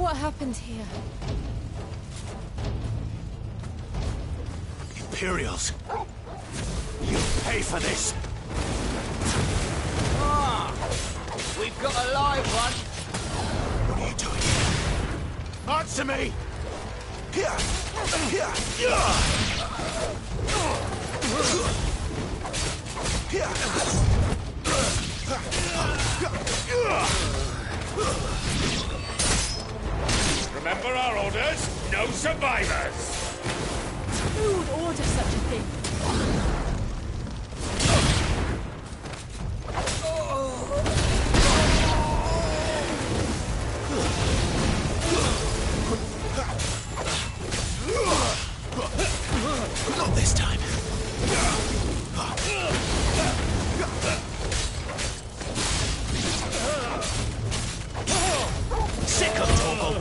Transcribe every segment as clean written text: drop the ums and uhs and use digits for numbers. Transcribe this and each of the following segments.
what happened here. Imperials! You pay for this! Ah! We've got a live one! What are you doing here? Answer me! Here! Here! Remember our orders? No survivors! Who would order such a thing? Not this time. Sick of Torgal.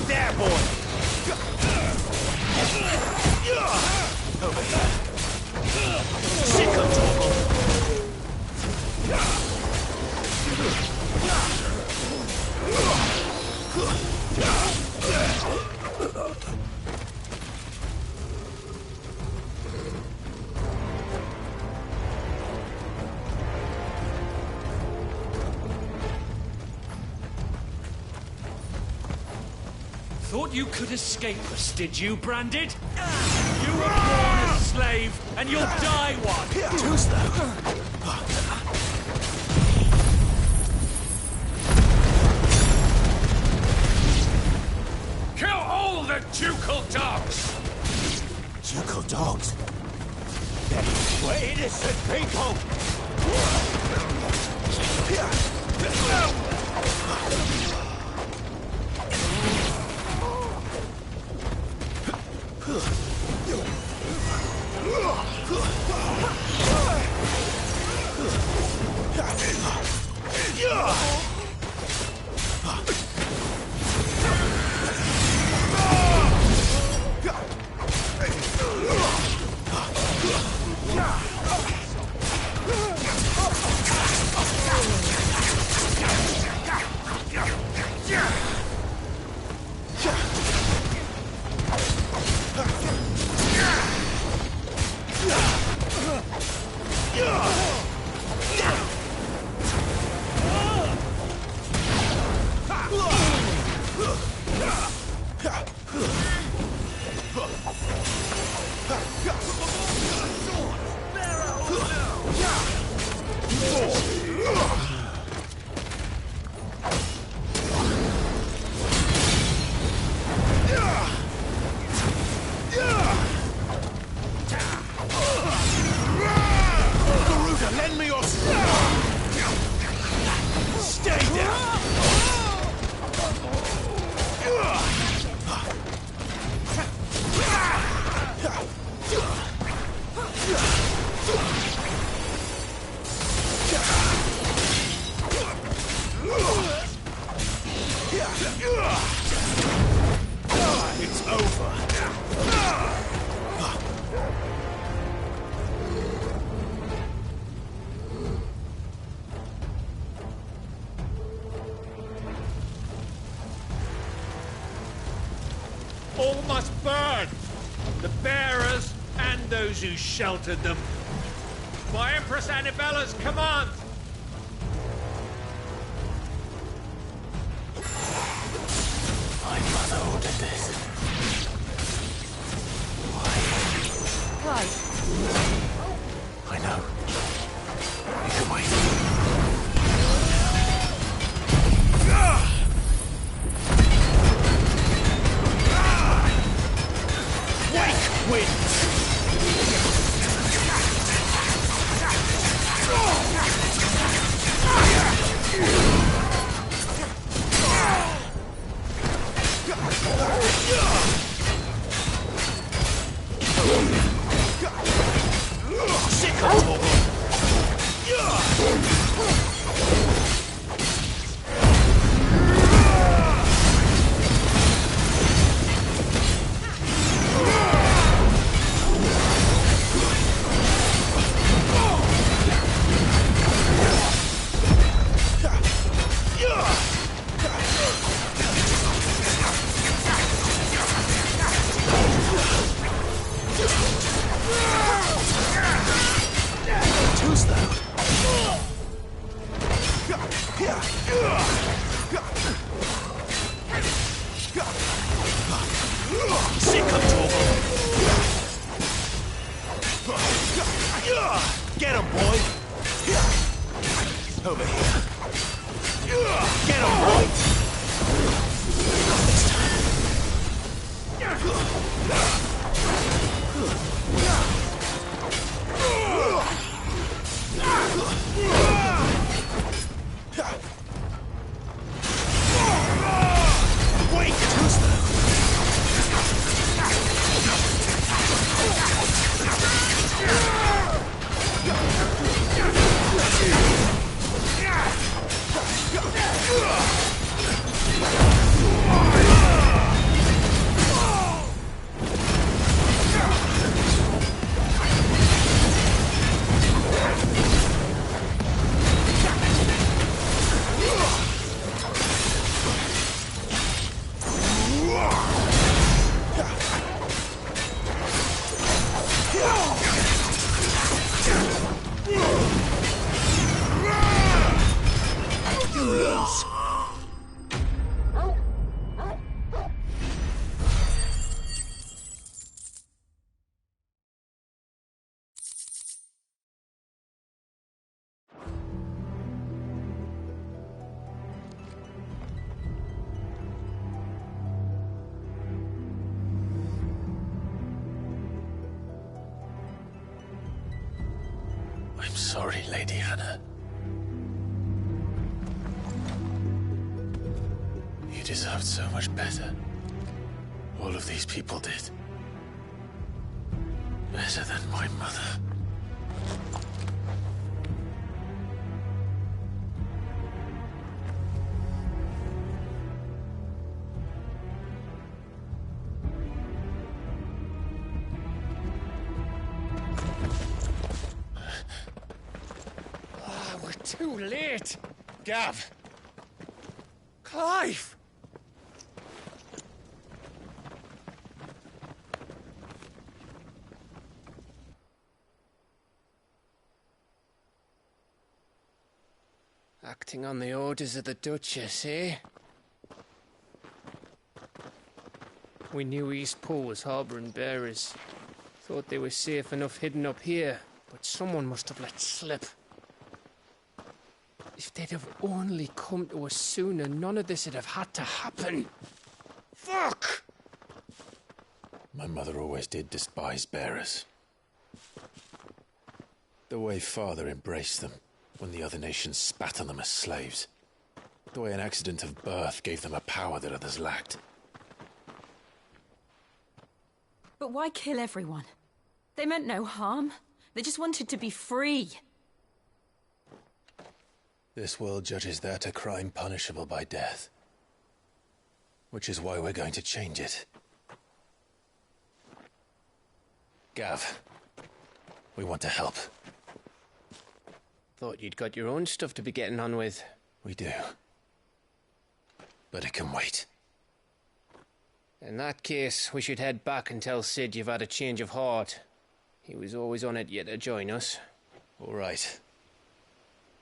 There, boy. Over here. Sick of Torgal. Thought you could escape us, did you, Branded? You were born a slave, and you'll die one! Too slow. Kill all the ducal dogs! Ducal dogs? We're innocent people! Lend me your stay down. It's over. All must burn! The bearers and those who sheltered them. By Empress Annibella's command! My mother ordered this. Why? Right. I know. You can wait. Wake winds! Sick of trouble. Get him, boy. Over here. Get him, boy. This time. Wait, too slow. I'm sorry, Lady Hannah. You deserved so much better. All of these people did. Better than my mother. Too late! Gav! Clive! Acting on the orders of the Duchess, eh? We knew Eastpool was harbouring bearers. Thought they were safe enough hidden up here, but someone must have let slip. If they'd have only come to us sooner, none of this would have had to happen. Fuck! My mother always did despise bearers. The way Father embraced them when the other nations spat on them as slaves. The way an accident of birth gave them a power that others lacked. But why kill everyone? They meant no harm. They just wanted to be free. This world judges that a crime punishable by death. Which is why we're going to change it. Gav, we want to help. Thought you'd got your own stuff to be getting on with. We do. But it can wait. In that case, we should head back and tell Sid you've had a change of heart. He was always on it yet to join us. All right.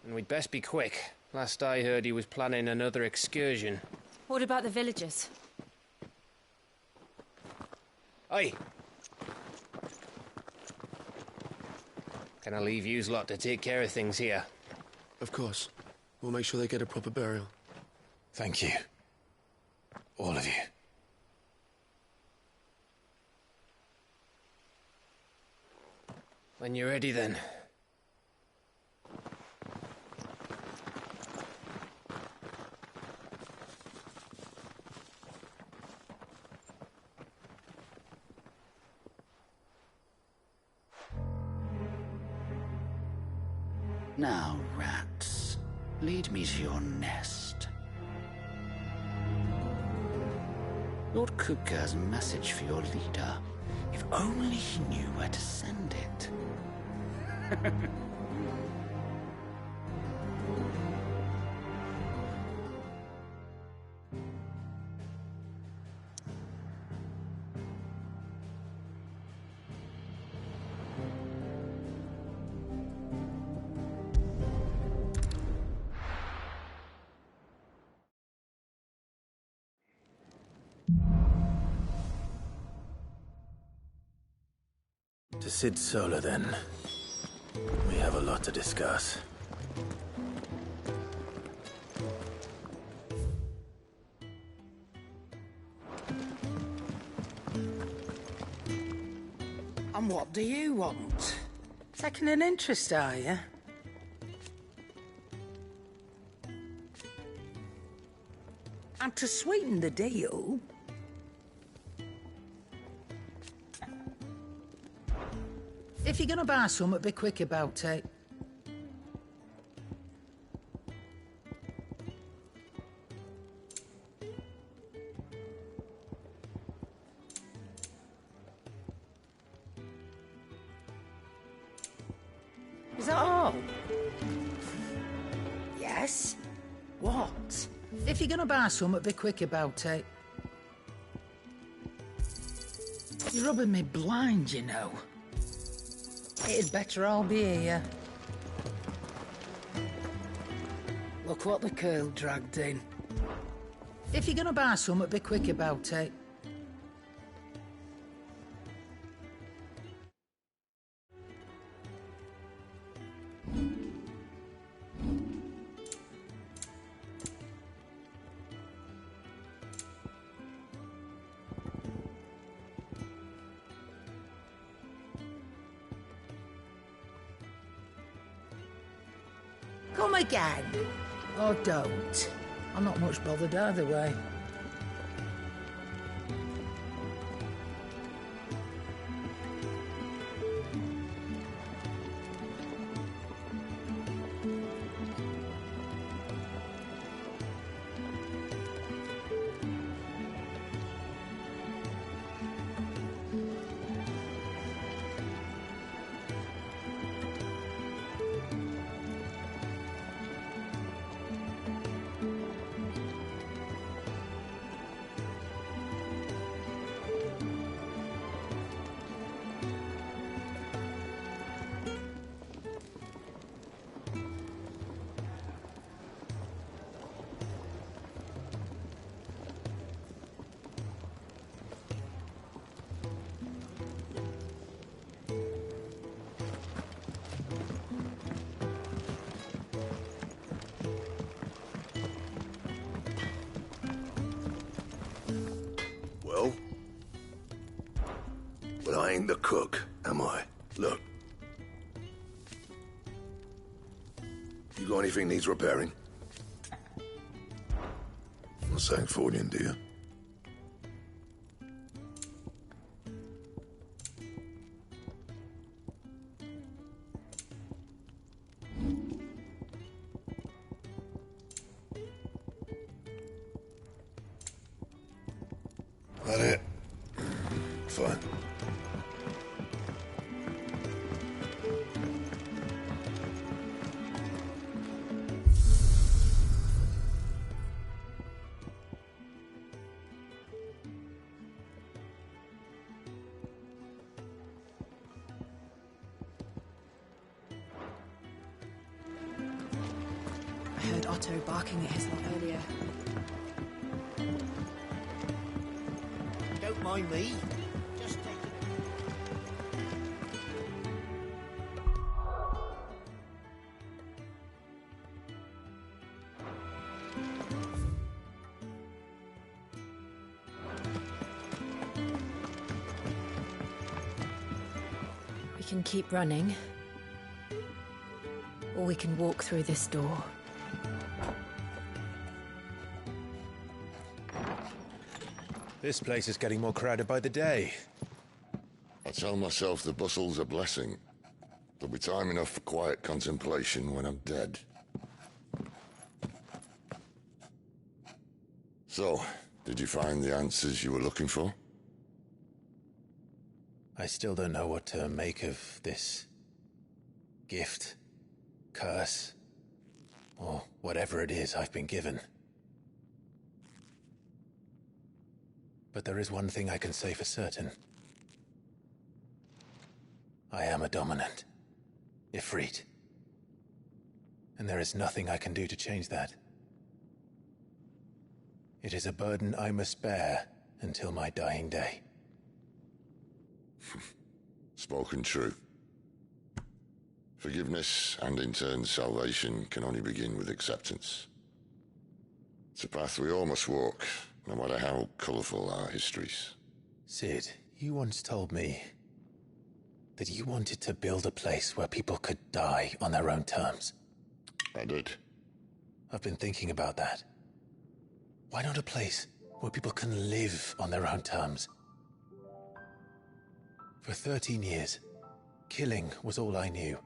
And we'd best be quick. Last I heard, he was planning another excursion. What about the villagers? Aye. Can I leave yous lot to take care of things here? Of course. We'll make sure they get a proper burial. Thank you. All of you. When you're ready, then. Now, rats, lead me to your nest. Lord Kupka's message for your leader. If only he knew where to send it. To Sid Solar, then. We have a lot to discuss. And what do you want? Taking an interest, are you? And to sweeten the deal... If you're gonna buy something, be quick about it. Is that all? Yes? What? If you're gonna buy something, be quick about it. You're rubbing me blind, you know. It'd better all be here. Look what the curl dragged in. If you're gonna buy something, be quick about it. Come again. Or don't. I'm not much bothered either way. Well, I ain't the cook, am I? Look. You got anything needs repairing? Not saying Fordian, do you? That it? Fine. I heard Otto barking at his lot earlier. Don't mind me. Just take it. We can keep running. Or we can walk through this door. This place is getting more crowded by the day. I tell myself the bustle's a blessing. There'll be time enough for quiet contemplation when I'm dead. So, did you find the answers you were looking for? I still don't know what to make of this gift, curse, or whatever it is I've been given. But there is one thing I can say for certain. I am a dominant, Ifrit. And there is nothing I can do to change that. It is a burden I must bear until my dying day. Spoken true. Forgiveness and in turn salvation can only begin with acceptance. It's a path we all must walk, no matter how colourful our histories. Cid, you once told me that you wanted to build a place where people could die on their own terms. I did. I've been thinking about that. Why not a place where people can live on their own terms? For 13 years, killing was all I knew.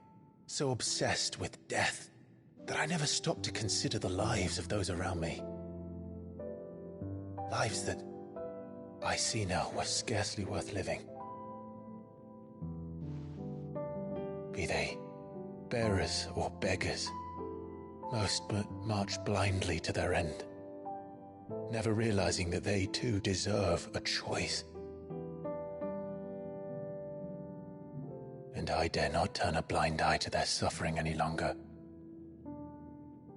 So obsessed with death that I never stopped to consider the lives of those around me. Lives that I see now were scarcely worth living. Be they bearers or beggars, most but march blindly to their end, never realizing that they too deserve a choice. And I dare not turn a blind eye to their suffering any longer.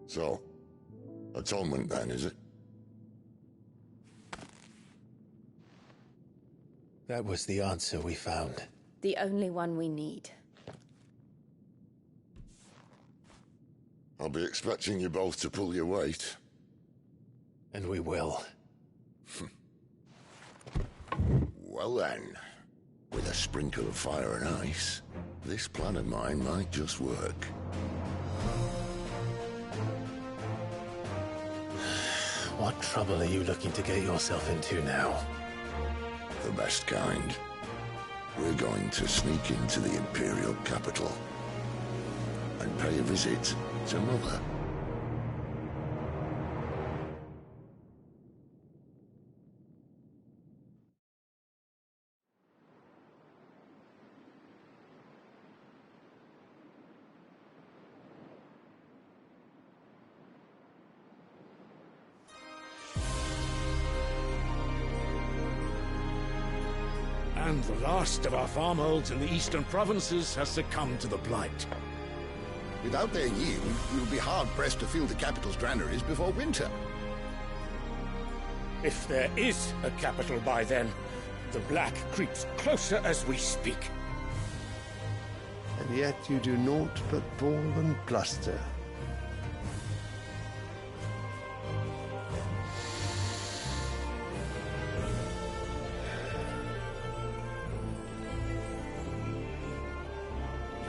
So, atonement then, is it? That was the answer we found. The only one we need. I'll be expecting you both to pull your weight. And we will. Well then, with a sprinkle of fire and ice, this plan of mine might just work. What trouble are you looking to get yourself into now? The best kind. We're going to sneak into the Imperial capital and pay a visit to Mother. And the last of our farmholds in the eastern provinces has succumbed to the blight. Without their yield, we'll be hard-pressed to fill the capital's granaries before winter. If there is a capital by then, the black creeps closer as we speak. And yet you do naught but bawl and bluster.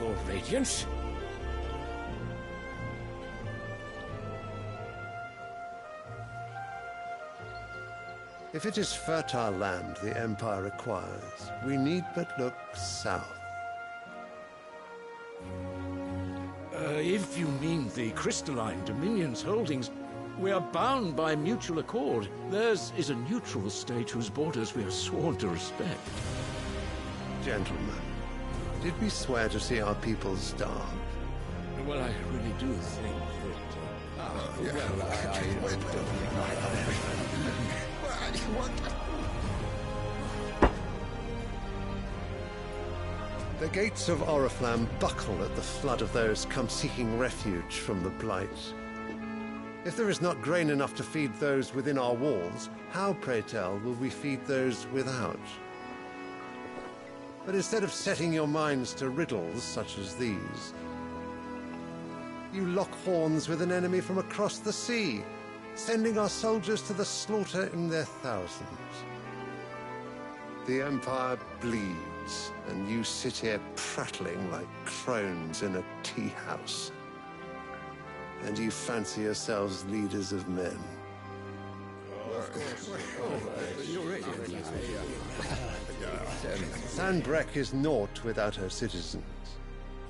Your Radiance? If it is fertile land the Empire requires, we need but look south. If you mean the crystalline Dominion's holdings, we are bound by mutual accord. Theirs is a neutral state whose borders we are sworn to respect. Gentlemen, did we swear to see our people starve? Well, I really do think The gates of Oriflamme buckle at the flood of those come seeking refuge from the Blight. If there is not grain enough to feed those within our walls, how, pray tell, will we feed those without? But instead of setting your minds to riddles such as these, you lock horns with an enemy from across the sea, sending our soldiers to the slaughter in their thousands. The Empire bleeds, and you sit here prattling like crones in a tea house. And you fancy yourselves leaders of men. Sanbreque is naught without her citizens.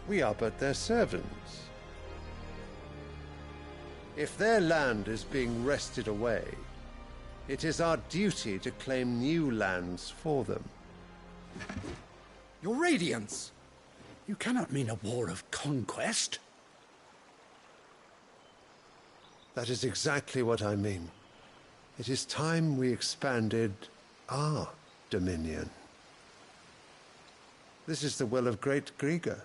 We are but their servants. If their land is being wrested away, it is our duty to claim new lands for them. Your Radiance! You cannot mean a war of conquest. That is exactly what I mean. It is time we expanded our dominion. This is the will of great Grieger.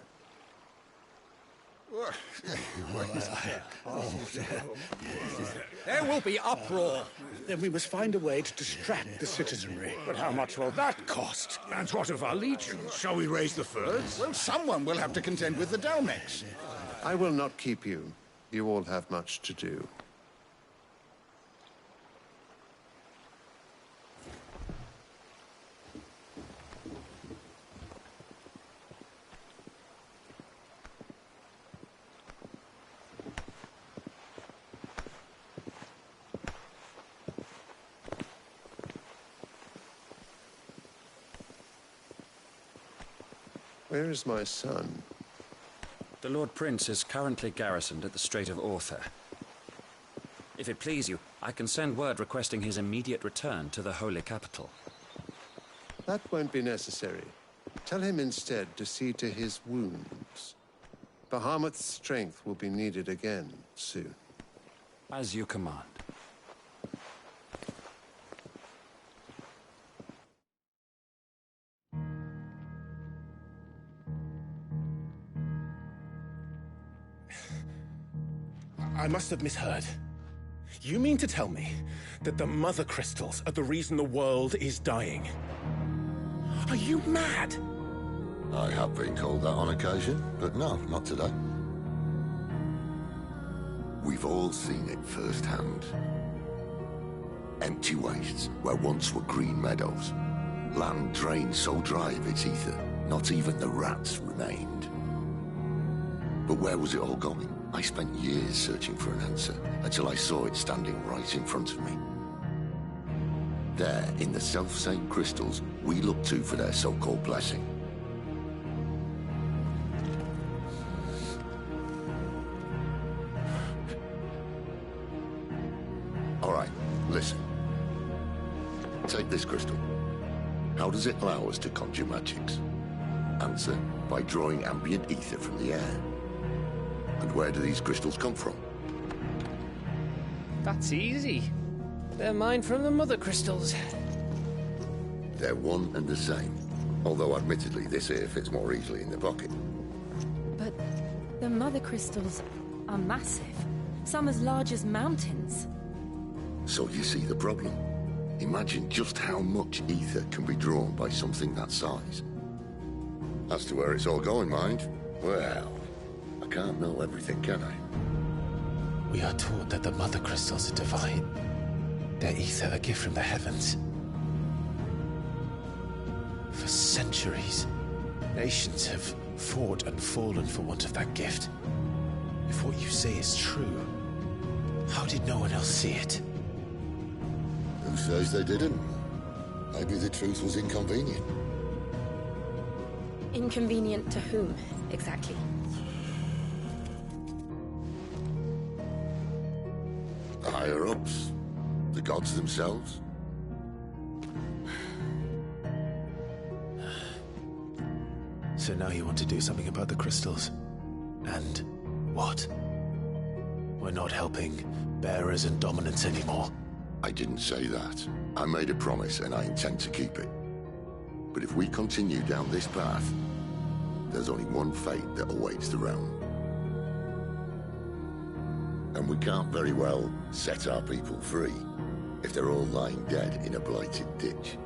There will be uproar. Then we must find a way to distract the citizenry. But how much will that cost? And what of our legions? Shall we raise the furs? Well, someone will have to contend with the Dalmex. I will not keep you. You all have much to do. Where is my son? The Lord Prince is currently garrisoned at the Strait of Arthur. If it please you, I can send word requesting his immediate return to the Holy Capital. That won't be necessary. Tell him instead to see to his wounds. Bahamut's strength will be needed again soon. As you command. I must have misheard. You mean to tell me that the Mother Crystals are the reason the world is dying? Are you mad? I have been called that on occasion, but no, not today. We've all seen it firsthand. Empty wastes where once were green meadows. Land drained so dry of its ether, not even the rats remained. But where was it all going? I spent years searching for an answer, until I saw it standing right in front of me. There, in the self-same crystals, we look to for their so-called blessing. All right, listen. Take this crystal. How does it allow us to conjure magics? Answer, by drawing ambient ether from the air. And where do these crystals come from? That's easy. They're mine from the Mother Crystals. They're one and the same. Although admittedly this here fits more easily in the pocket. But the Mother Crystals are massive. Some as large as mountains. So you see the problem. Imagine just how much ether can be drawn by something that size. As to where it's all going, mind, well, I can't know everything, can I? We are taught that the Mother Crystals are divine. Their ether a gift from the heavens. For centuries, nations have fought and fallen for want of that gift. If what you say is true, how did no one else see it? Who says they didn't? Maybe the truth was inconvenient. Inconvenient to whom, exactly? The higher-ups? The gods themselves? So now you want to do something about the crystals? And what? We're not helping bearers and dominants anymore. I didn't say that. I made a promise and I intend to keep it. But if we continue down this path, there's only one fate that awaits the realm. And we can't very well set our people free if they're all lying dead in a blighted ditch.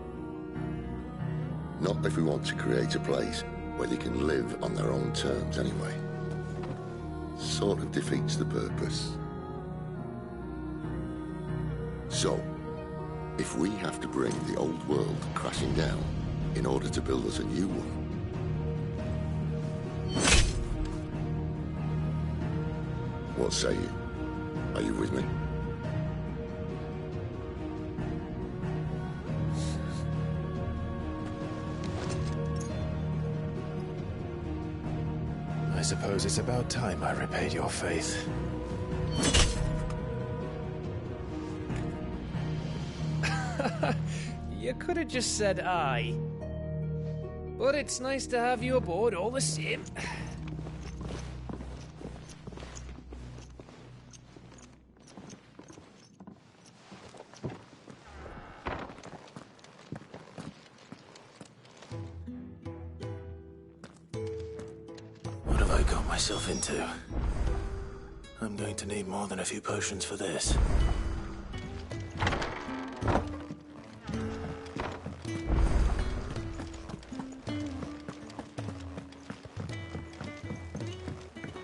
Not if we want to create a place where they can live on their own terms anyway. Sort of defeats the purpose. So, if we have to bring the old world crashing down in order to build us a new one, what say you? Are you with me? I suppose it's about time I repaid your faith. You could have just said aye. But it's nice to have you aboard all the same. What have I got myself into? I'm going to need more than a few potions for this.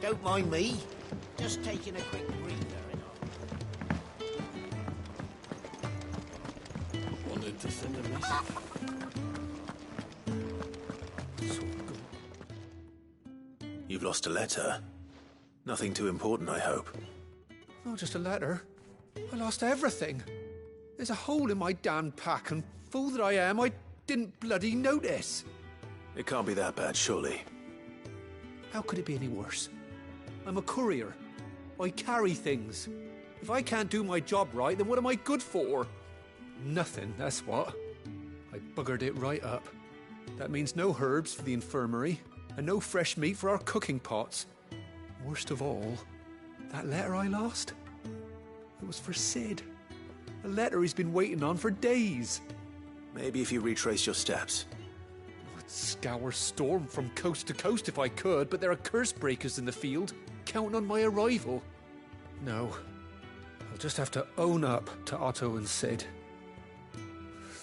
Don't mind me. Just taking a quick breather. Wanted to send a message. You've lost a letter. Nothing too important, I hope. Not just a letter. I lost everything. There's a hole in my damn pack, and fool that I am, I didn't bloody notice. It can't be that bad, surely. How could it be any worse? I'm a courier. I carry things. If I can't do my job right, then what am I good for? Nothing, that's what. I buggered it right up. That means no herbs for the infirmary, and no fresh meat for our cooking pots. Worst of all, that letter I lost? It was for Cid. A letter he's been waiting on for days. Maybe if you retrace your steps. I'd scour Storm from coast to coast if I could, but there are curse breakers in the field, counting on my arrival. No, I'll just have to own up to Otto and Cid.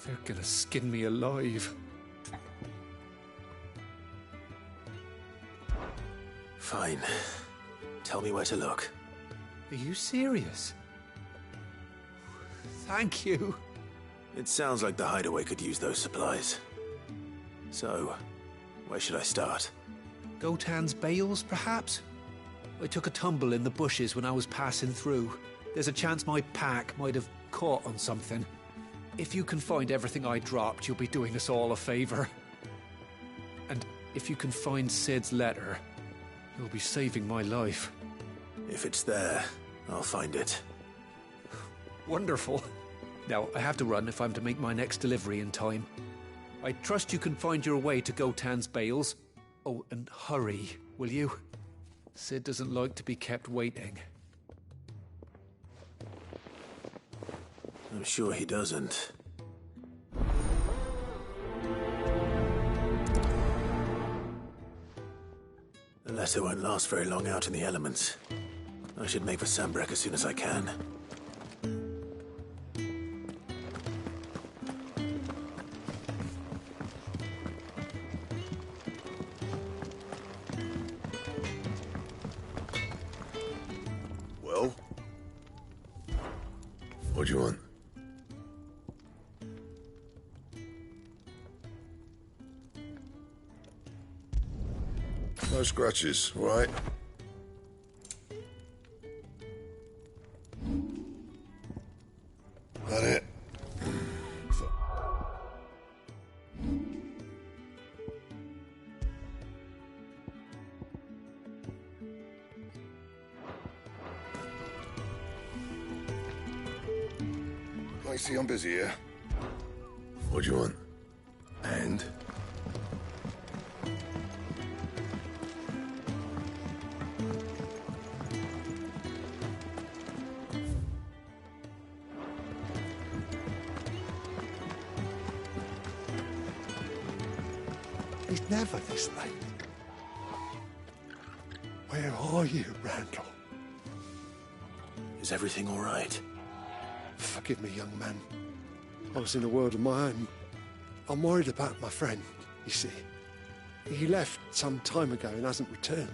They're gonna skin me alive. Fine. Tell me where to look. Are you serious? Thank you. It sounds like the hideaway could use those supplies. So, where should I start? Gotan's bales, perhaps? I took a tumble in the bushes when I was passing through. There's a chance my pack might have caught on something. If you can find everything I dropped, you'll be doing us all a favor. And if you can find Cid's letter, you'll be saving my life. If it's there, I'll find it. Wonderful. Now, I have to run if I'm to make my next delivery in time. I trust you can find your way to Gotan's bales. Oh, and hurry, will you? Cid doesn't like to be kept waiting. I'm sure he doesn't. The letter won't last very long out in the elements. I should make for Sanbreque as soon as I can. Well? What do you want? No scratches, all right? That it? I see I'm busy here. What do you want? And? He's never this late. Where are you, Randall? Is everything all right? Forgive me, young man. I was in a world of my own. I'm worried about my friend, you see. He left some time ago and hasn't returned.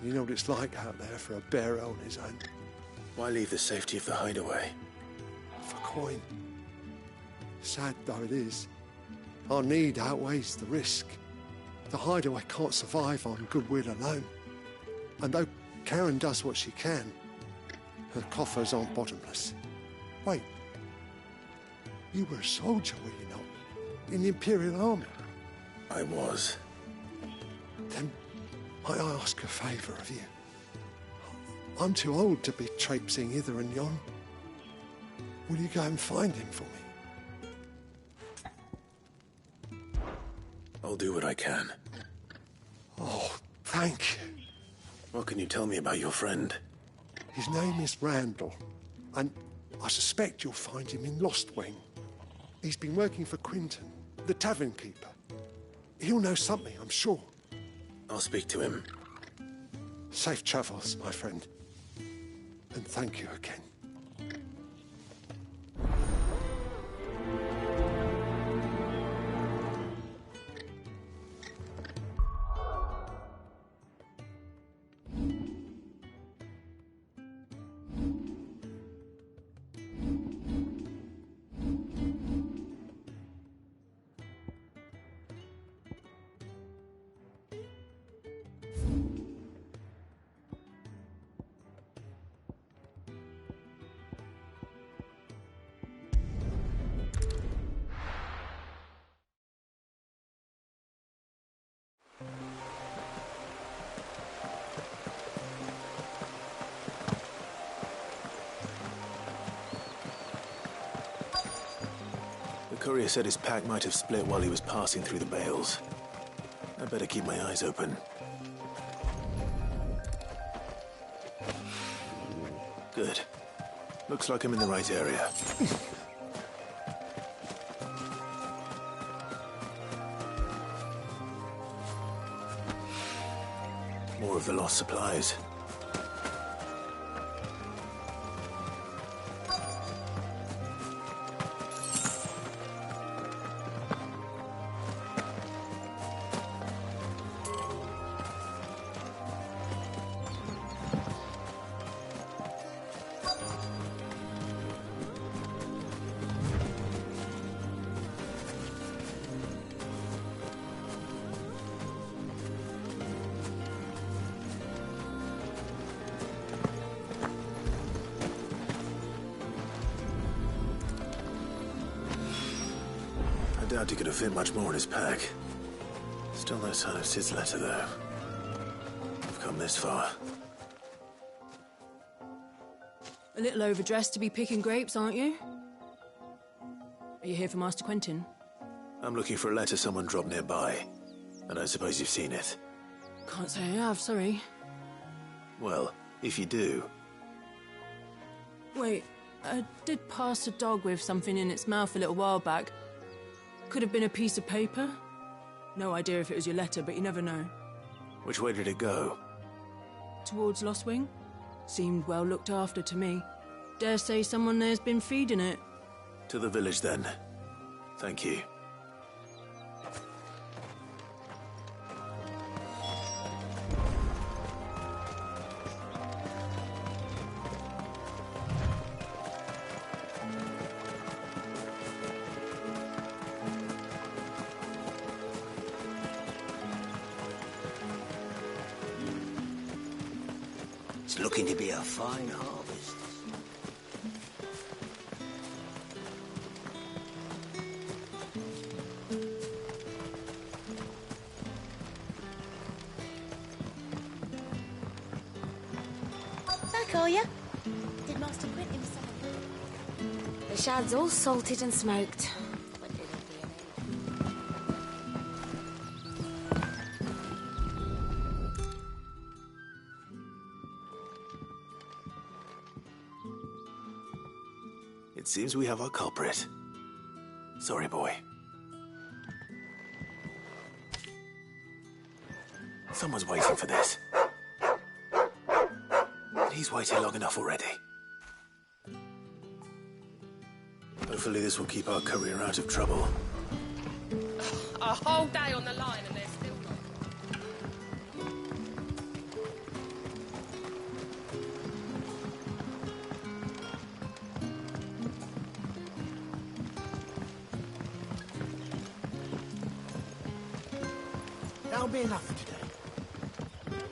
And you know what it's like out there for a bearer on his own. Why leave the safety of the hideaway? For coin. Sad though it is, our need outweighs the risk. The hideaway can't survive on goodwill alone. And though Karen does what she can, her coffers aren't bottomless. Wait, you were a soldier, were you not? In the Imperial Army? I was. Then might I ask a favour of you? I'm too old to be traipsing hither and yon. Will you go and find him for me? I'll do what I can. Oh, thank you. What can you tell me about your friend? His name is Randall, and I suspect you'll find him in Lostwing. He's been working for Quinton, the tavern keeper. He'll know something, I'm sure. I'll speak to him. Safe travels, my friend. And thank you again. The courier said his pack might have split while he was passing through the bales. I'd better keep my eyes open. Good. Looks like I'm in the right area. More of the lost supplies. I doubt he could have fit much more in his pack. Still no sign of Sid's letter, though. I've come this far. A little overdressed to be picking grapes, aren't you? Are you here for Master Quentin? I'm looking for a letter someone dropped nearby. I don't suppose you've seen it. Can't say I have, sorry. Well, if you do... Wait, I did pass a dog with something in its mouth a little while back. Could have been a piece of paper. No idea if it was your letter, but you never know. Which way did it go? Towards Lostwing. Seemed well looked after to me. Dare say someone there's been feeding it. To the village, then. Thank you. It's looking to be a fine harvest. Back, are ya? Did Master Quentin say? The shad's all salted and smoked. It seems we have our culprit. Sorry, boy. Someone's waiting for this. And he's waited long enough already. Hopefully this will keep our courier out of trouble. A whole day on the line and they're still not. That'll be enough for today.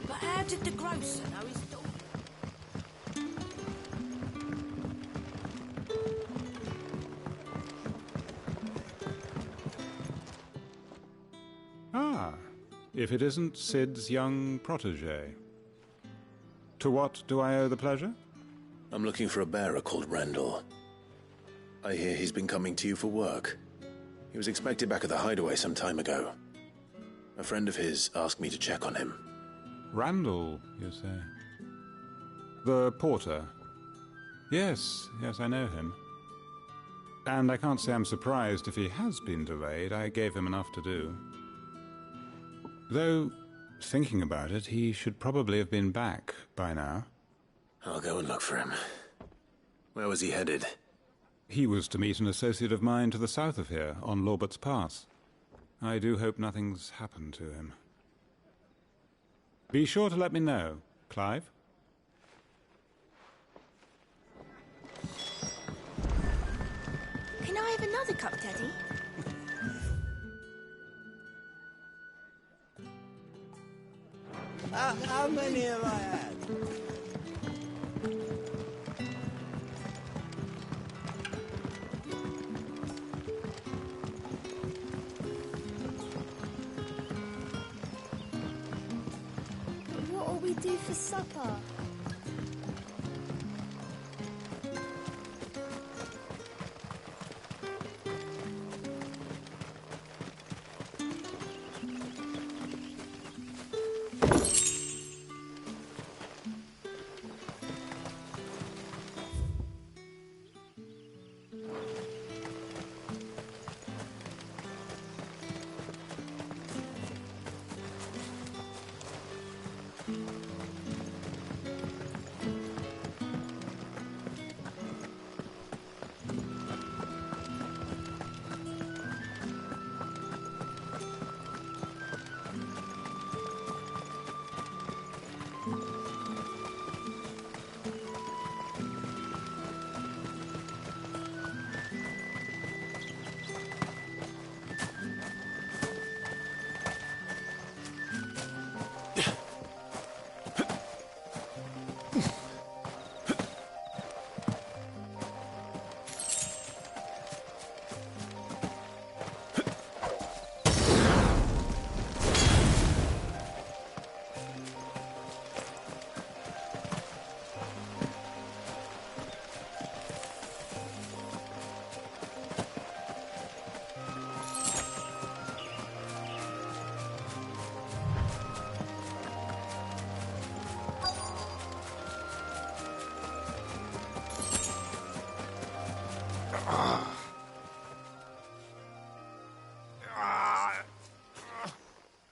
But how did the grocer know his daughter? Ah, if it isn't Sid's young protege. To what do I owe the pleasure? I'm looking for a bearer called Randall. I hear he's been coming to you for work. He was expected back at the hideaway some time ago. A friend of his asked me to check on him. Randall, you say? The porter? Yes, I know him. And I can't say I'm surprised if he has been delayed. I gave him enough to do. Though, thinking about it, he should probably have been back by now. I'll go and look for him. Where was he headed? He was to meet an associate of mine to the south of here, on Lorbert's Pass. I do hope nothing's happened to him. Be sure to let me know, Clive. Can I have another cup, Daddy? How many have I had? What'll we do for supper?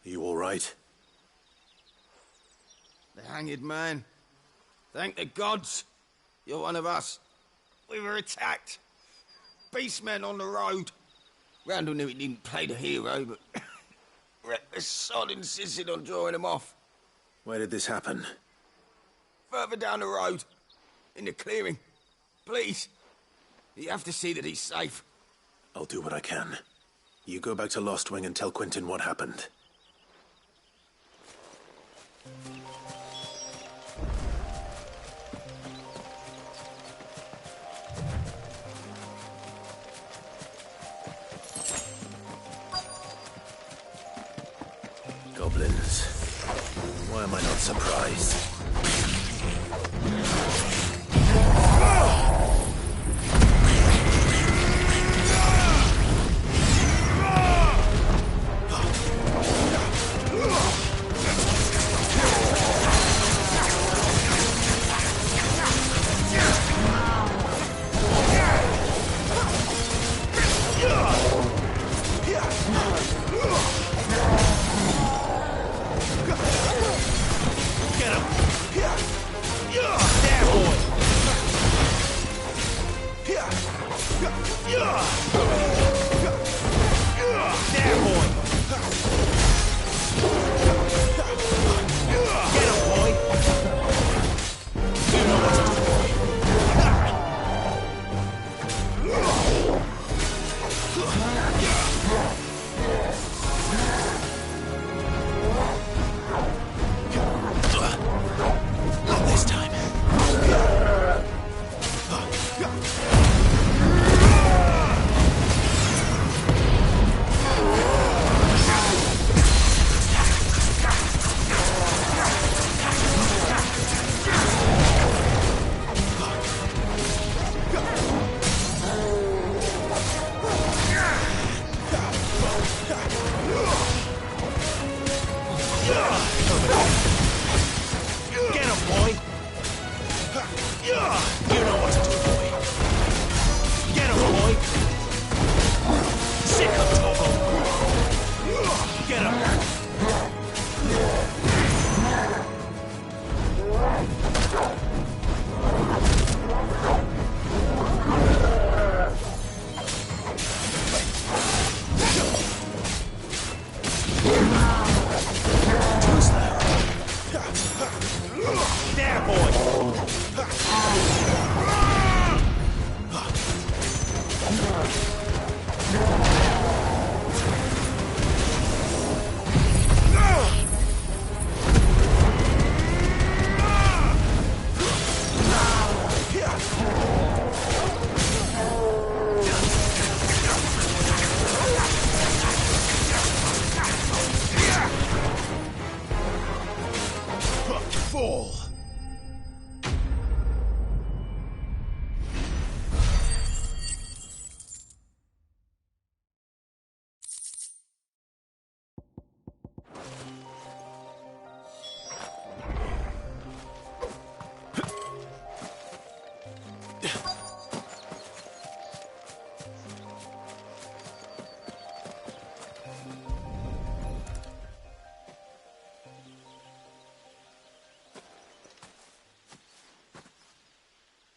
You all right? The hanged man. Thank the gods. You're one of us. We were attacked. Beastmen on the road. Randall knew he didn't play the hero, but reckless sod insisted on drawing him off. Where did this happen? Further down the road. In the clearing. Please. You have to see that he's safe. I'll do what I can. You go back to Lost Wing and tell Quentin what happened. Goblins. Why am I not surprised? Get him!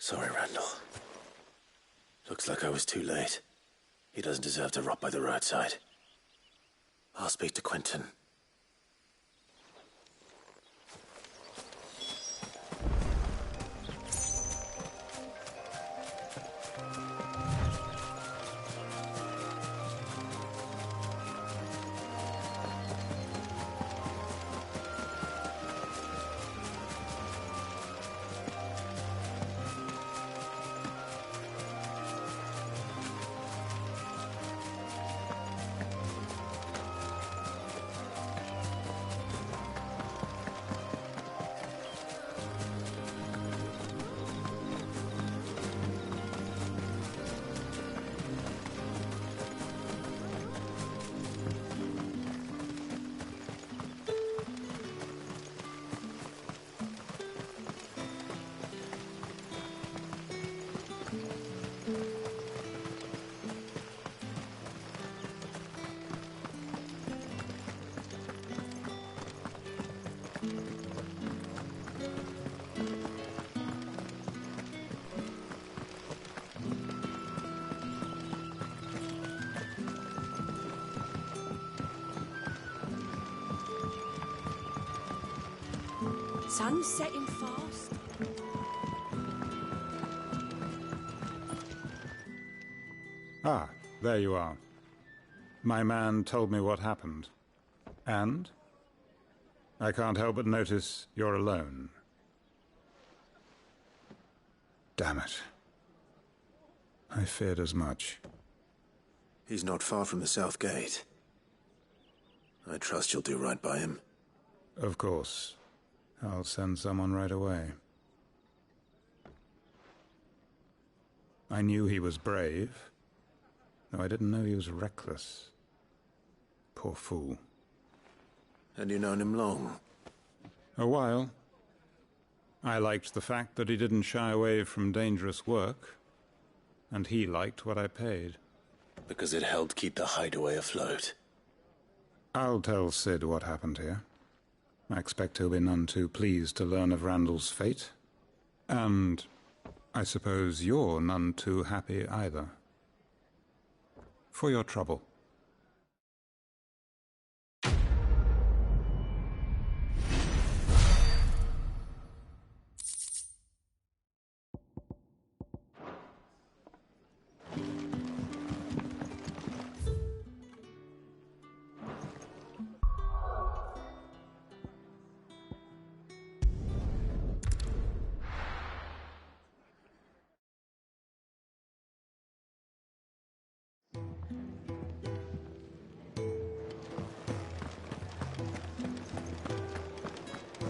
Sorry, Randall. Looks like I was too late. He doesn't deserve to rot by the roadside. I'll speak to Quentin. Sun's setting fast. Ah, there you are. My man told me what happened. And? I can't help but notice you're alone. Damn it. I feared as much. He's not far from the South Gate. I trust you'll do right by him. Of course. I'll send someone right away. I knew he was brave, though I didn't know he was reckless. Poor fool. And you known him long? A while. I liked the fact that he didn't shy away from dangerous work, and he liked what I paid. Because it helped keep the hideaway afloat. I'll tell Sid what happened here. I expect he'll be none too pleased to learn of Randall's fate. And I suppose you're none too happy either. For your trouble.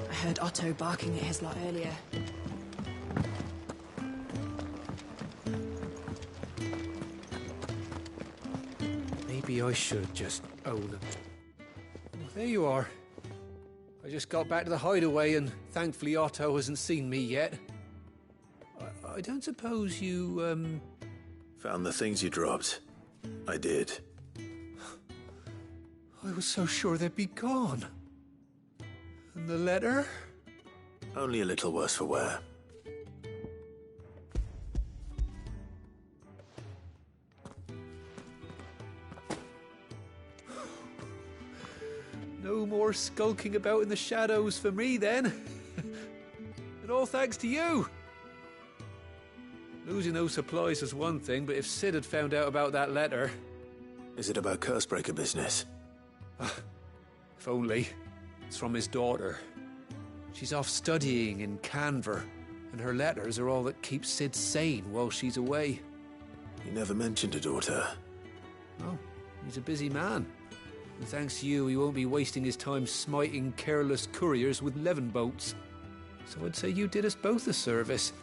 I heard Otto barking at his lot earlier. Maybe I should just own him. There you are. I just got back to the hideaway and thankfully Otto hasn't seen me yet. I don't suppose you, Found the things you dropped. I did. I was so sure they'd be gone. And the letter? Only a little worse for wear. No more skulking about in the shadows for me, then. And all thanks to you. Losing those supplies is one thing, but if Sid had found out about that letter... Is it about Cursebreaker business? If only. It's from his daughter. She's off studying in Canver, and her letters are all that keeps Sid sane while she's away. He never mentioned a daughter. Oh, he's a busy man. And thanks to you, he won't be wasting his time smiting careless couriers with levin bolts. So I'd say you did us both a service.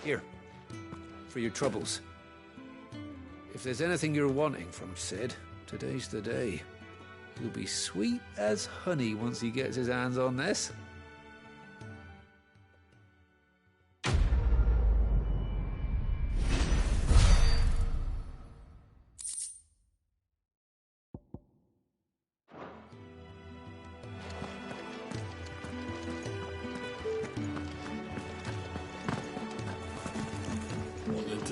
Here, for your troubles. If there's anything you're wanting from Sid, today's the day. He'll be sweet as honey once he gets his hands on this.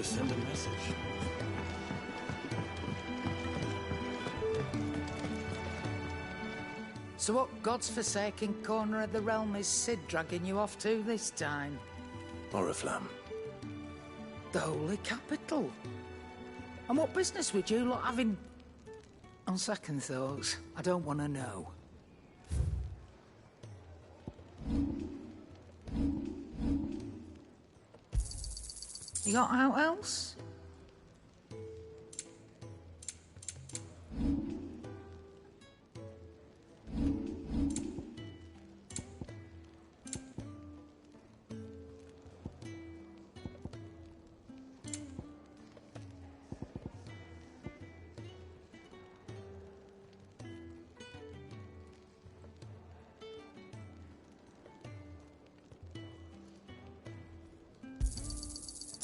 to send a message. So what god's-forsaken corner of the realm is Cid dragging you off to this time? Oriflamme. The Holy Capital. And what business would you lot have in... On second thoughts, I don't want to know. You got out else?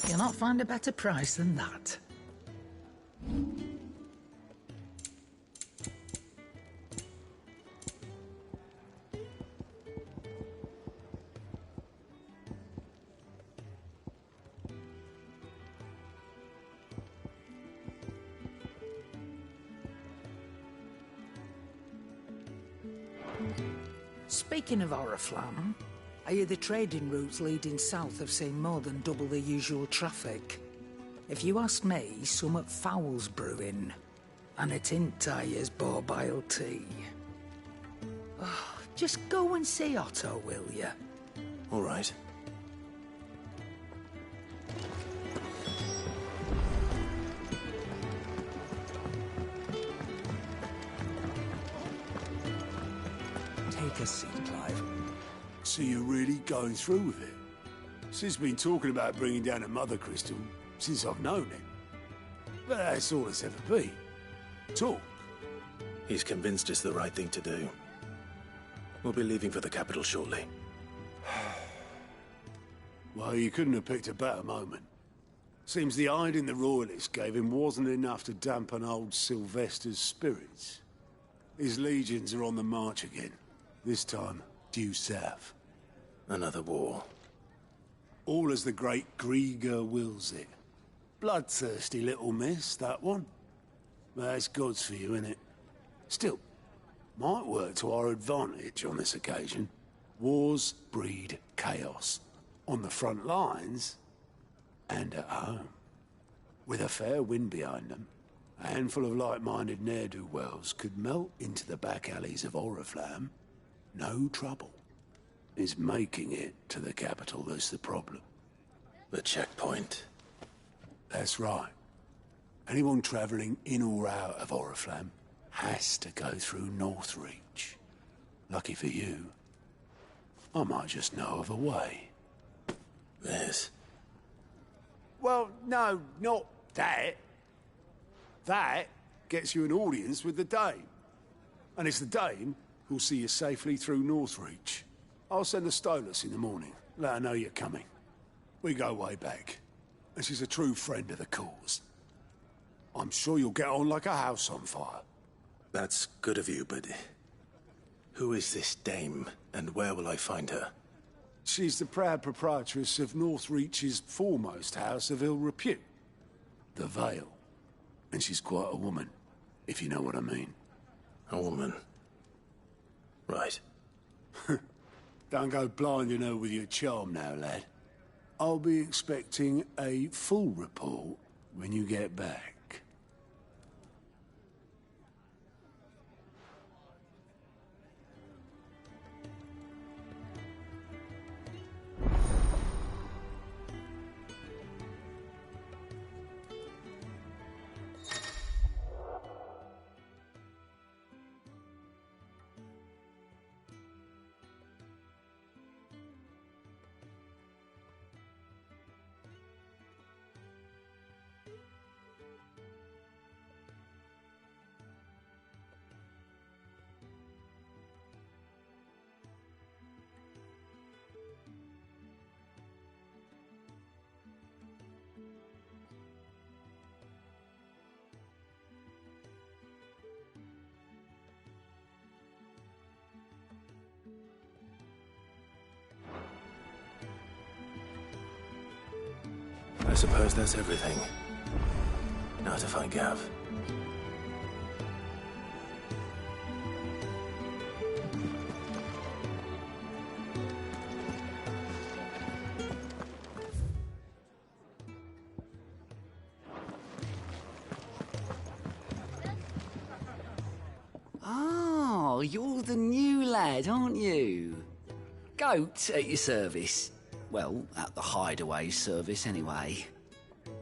You'll not find a better price than that. Speaking of Oriflamme, I hear the trading routes leading south have seen more than double the usual traffic. If you ask me, summat foul's brewing. And a Tintyre's borbile tea. Oh, just go and see Otto, will you? All right. Take a seat, Clive. So you're really going through with it? Sid's been talking about bringing down a mother crystal since I've known him. But that's all it's ever been. Talk. He's convinced it's the right thing to do. We'll be leaving for the capital shortly. Well, you couldn't have picked a better moment. Seems the hiding the Royalists gave him wasn't enough to dampen old Sylvester's spirits. His legions are on the march again. This time, due south. Another war. All as the great Grieger wills it. Bloodthirsty little miss, that one. But that's God's for you, innit? Still, might work to our advantage on this occasion. Wars breed chaos. On the front lines, and at home. With a fair wind behind them, a handful of like-minded ne'er-do-wells could melt into the back alleys of Oriflamme. No trouble. It's making it to the capital that's the problem. The checkpoint. That's right. Anyone travelling in or out of Oriflamme has to go through Northreach. Lucky for you, I might just know of a way. This? Well, no, not that. That gets you an audience with the Dame. And it's the Dame who'll see you safely through Northreach. I'll send the Stolas in the morning. Let her know you're coming. We go way back. And she's a true friend of the cause. I'm sure you'll get on like a house on fire. That's good of you, but... who is this Dame, and where will I find her? She's the proud proprietress of Northreach's foremost house of ill repute. The Vale. And she's quite a woman, if you know what I mean. A woman? Right. Don't go blinding her with your charm now, lad. I'll be expecting a full report when you get back. I suppose that's everything. Now to find Gav. Oh, you're the new lad, aren't you? Goat at your service. Well, at the Hideaway service, anyway.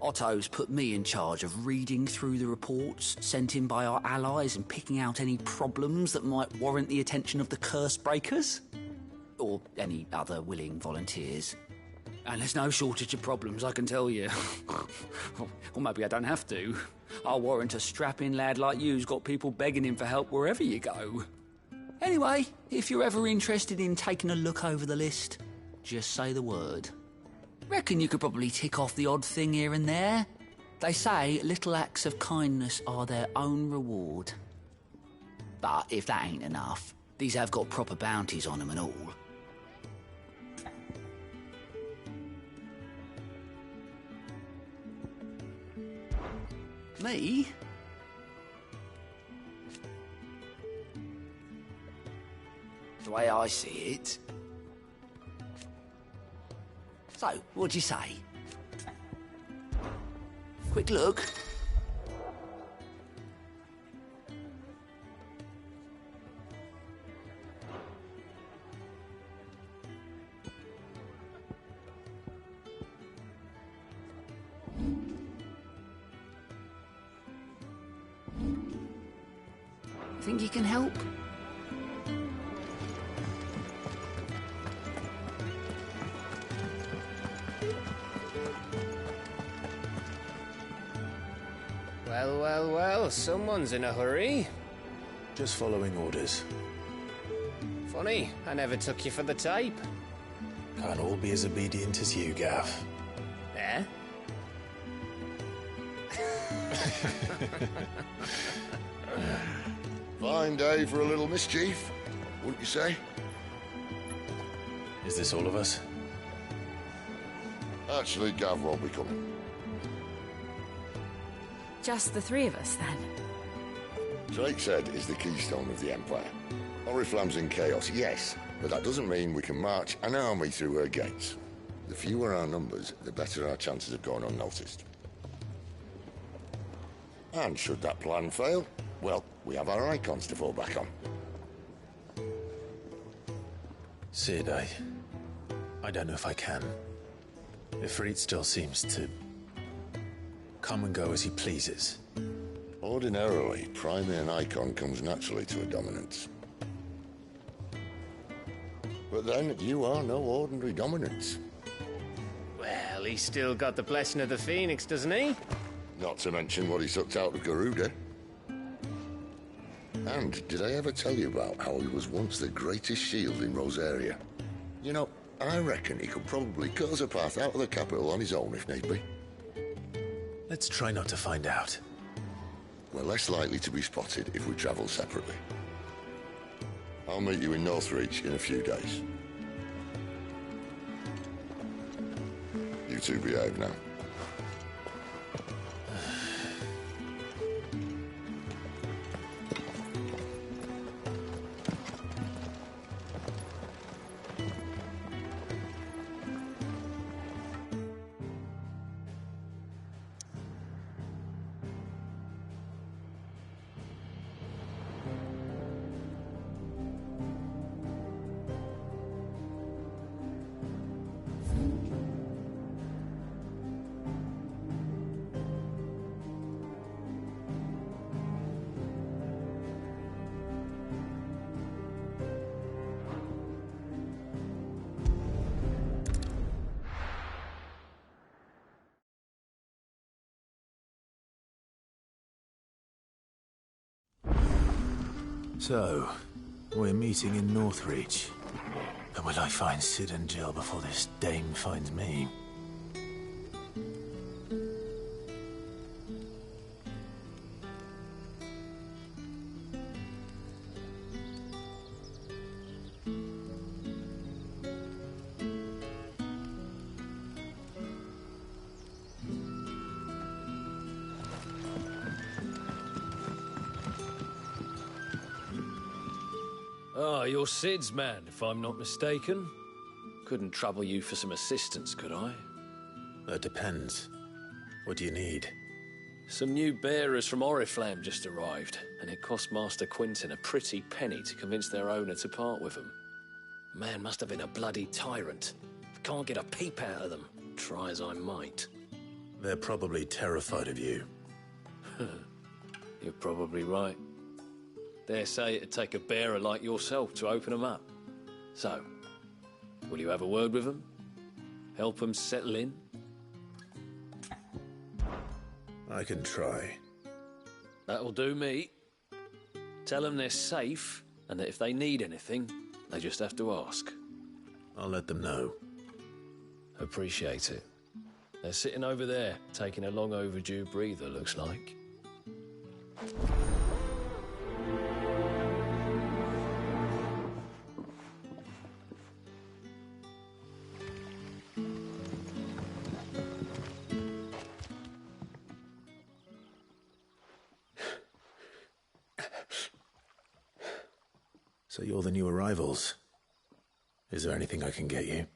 Otto's put me in charge of reading through the reports sent in by our allies and picking out any problems that might warrant the attention of the Curse Breakers. Or any other willing volunteers. And there's no shortage of problems, I can tell you. Or maybe I don't have to. I'll warrant a strapping lad like you's got people begging him for help wherever you go. Anyway, if you're ever interested in taking a look over the list, just say the word. Reckon you could probably tick off the odd thing here and there. They say little acts of kindness are their own reward. But if that ain't enough, these have got proper bounties on them and all. Me? The way I see it. So, what'd you say? Quick look. Think you can help? Well, well, well, someone's in a hurry. Just following orders. Funny, I never took you for the type. Can't all be as obedient as you, Gav. Eh? Fine day for a little mischief, wouldn't you say? Is this all of us? Actually, Gav won't be coming. Just the three of us, then? Drake's Head is the keystone of the Empire. Oriflamme's in chaos, yes, but that doesn't mean we can march an army through her gates. The fewer our numbers, the better our chances of going unnoticed. And should that plan fail, well, we have our icons to fall back on. Cid, I don't know if I can. Ifrit still seems to come and go as he pleases. Ordinarily, priming an icon comes naturally to a dominance. But then, you are no ordinary dominance. Well, he's still got the blessing of the Phoenix, doesn't he? Not to mention what he sucked out of Garuda. And did I ever tell you about how he was once the greatest shield in Rosaria? You know, I reckon he could probably cut us a path out of the capital on his own if need be. Let's try not to find out. We're less likely to be spotted if we travel separately. I'll meet you in Northreach in a few days. You two behave now. So, we're meeting in Northreach. But will I find Cid and Jill before this dame finds me? you're Sid's man, if I'm not mistaken. Couldn't trouble you for some assistance, could I? That depends. What do you need? Some new bearers from Oriflamme just arrived, and it cost Master Quinton a pretty penny to convince their owner to part with them. Man must have been a bloody tyrant. I can't get a peep out of them, try as I might. They're probably terrified of you. You're probably right. Dare say it'd take a bearer like yourself to open them up. So, will you have a word with them? Help them settle in? I can try. That'll do me. Tell them they're safe, and that if they need anything, they just have to ask. I'll let them know. Appreciate it. They're sitting over there, taking a long overdue breather, looks like. So you're the new arrivals. Is there anything I can get you?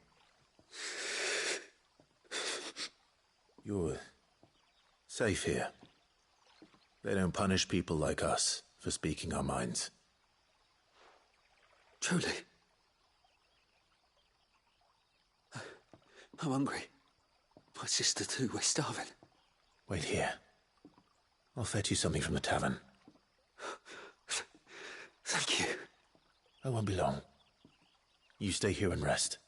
You're safe here. They don't punish people like us for speaking our minds. Truly. I'm hungry. My sister too, we're starving. Wait here. I'll fetch you something from the tavern. Thank you. I won't be long. You stay here and rest.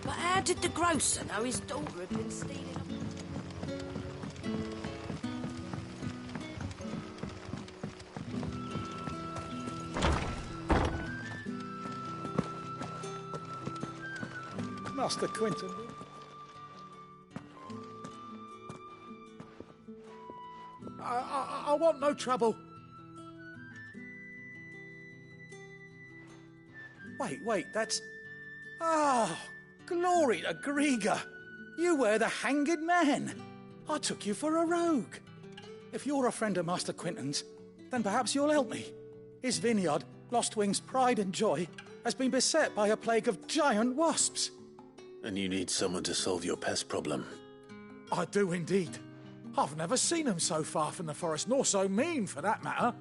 But how did the grocer know his daughter had been stealing them? Master Quinton. I want no trouble. Wait, that's... Oh, glory to Griga. You were the hanged man. I took you for a rogue. If you're a friend of Master Quinton's, then perhaps you'll help me. His vineyard, Lostwing's pride and joy, has been beset by a plague of giant wasps. And you need someone to solve your pest problem. I do indeed. I've never seen them so far from the forest, nor so mean, for that matter.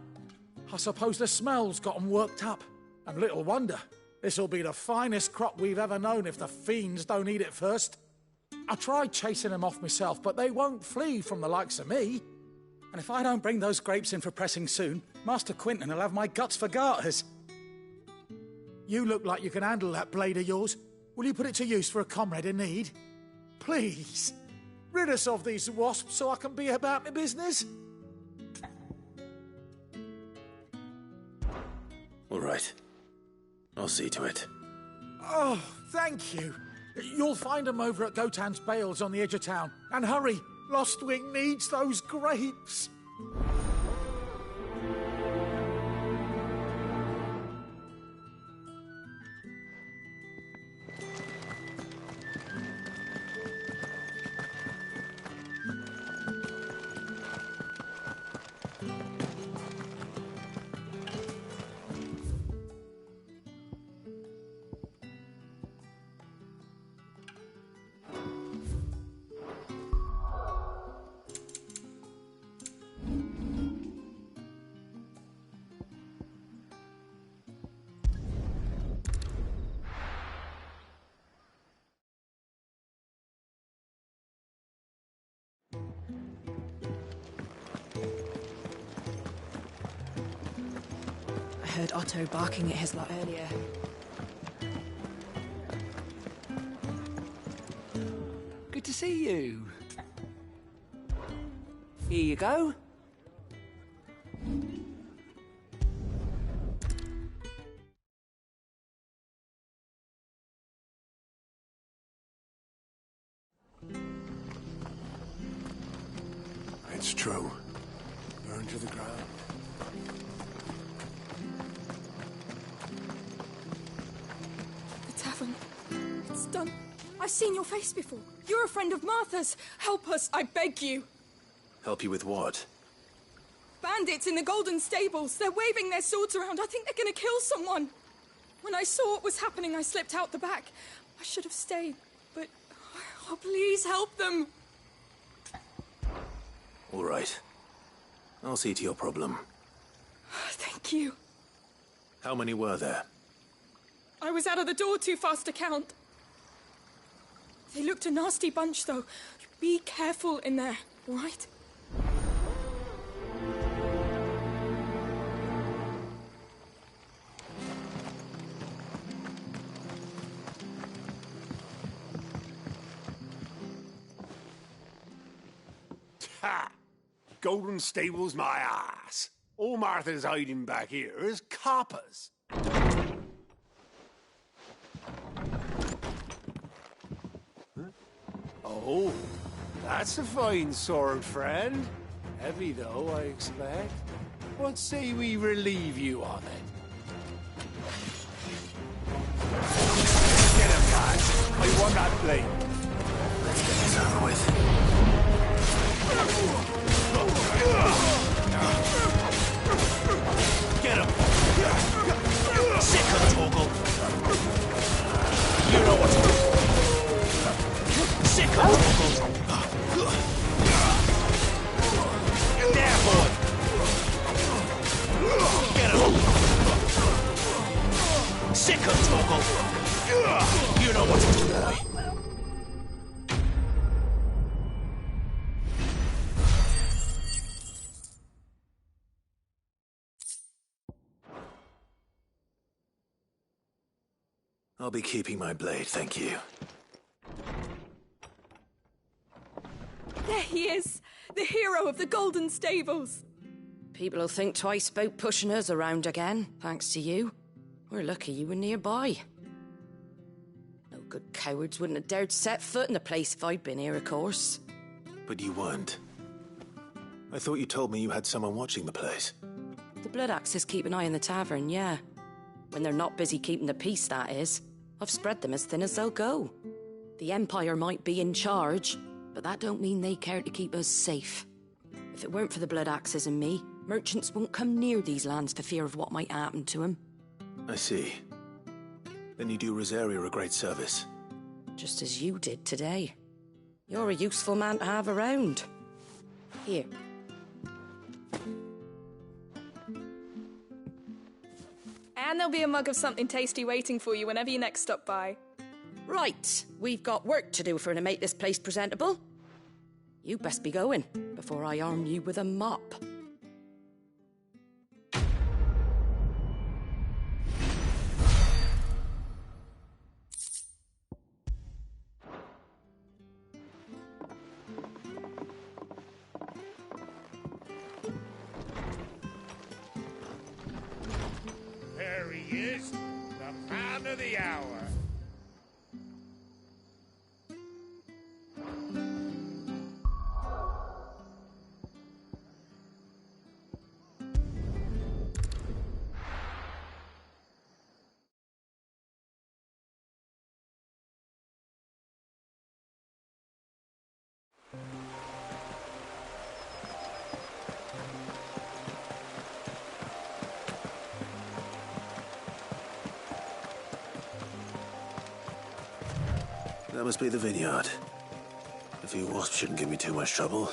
I suppose the smell's got 'em worked up. And little wonder. This'll be the finest crop we've ever known if the fiends don't eat it first. I tried chasing them off myself, but they won't flee from the likes of me. And if I don't bring those grapes in for pressing soon, Master Quinton will have my guts for garters. You look like you can handle that blade of yours. Will you put it to use for a comrade in need? Please, rid us of these wasps so I can be about my business. All right. I'll see to it. Oh, thank you. You'll find them over at Gotan's Bales on the edge of town. And hurry, Lostwing needs those grapes. I heard Otto barking at his lot earlier. Good to see you. Here you go. It's true. Burned to the ground. The tavern. It's done. I've seen your face before. You're a friend of Martha's. Help us, I beg you. Help you with what? Bandits in the Golden Stables. They're waving their swords around. I think they're going to kill someone. When I saw what was happening, I slipped out the back. I should have stayed, but... Oh, please help them. All right. I'll see to your problem. Thank you. How many were there? I was out of the door too fast to count. They looked a nasty bunch, though. Be careful in there, all right? Ha! Golden Stables, my ass. All Martha's hiding back here is coppers. Huh? Oh, that's a fine sword, friend. Heavy, though, I expect. What say we relieve you of it? Get him, lads. I want that blade. Let's get this over with. Get him! Sick of Torgal! You know what to do! Sick of Torgal! There, boy! Get him! Sick of Torgal! You know what to do, boy! I'll be keeping my blade, thank you. There he is! The hero of the Golden Stables! People will think twice about pushing us around again, thanks to you. We're lucky you were nearby. No good cowards wouldn't have dared set foot in the place if I'd been here, of course. But you weren't. I thought you told me you had someone watching the place. The Blood Axes keep an eye on the tavern, yeah. When they're not busy keeping the peace, that is. I've spread them as thin as they'll go. The Empire might be in charge, but that don't mean they care to keep us safe. If it weren't for the Blood Axes and me, merchants won't come near these lands for fear of what might happen to them. I see. Then you do Rosaria a great service. Just as you did today. You're a useful man to have around. Here. And there'll be a mug of something tasty waiting for you whenever you next stop by. Right, we've got work to do for to make this place presentable. You best be going, before I arm you with a mop. There he is, the man of the hour. That must be the vineyard. A few wasps shouldn't give me too much trouble.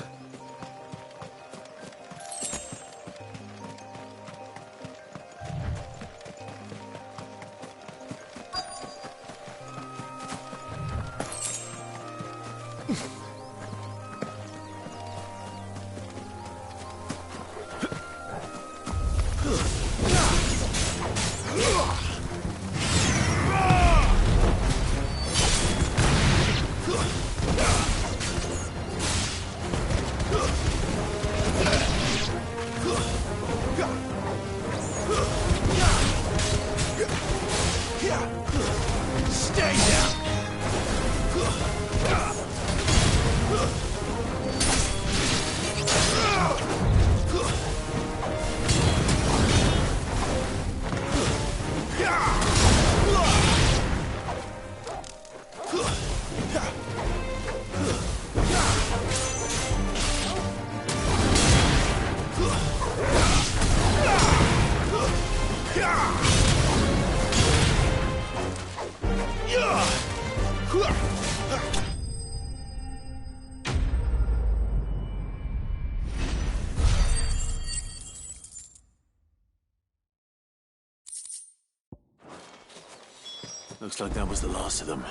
Looks like that was the last of them.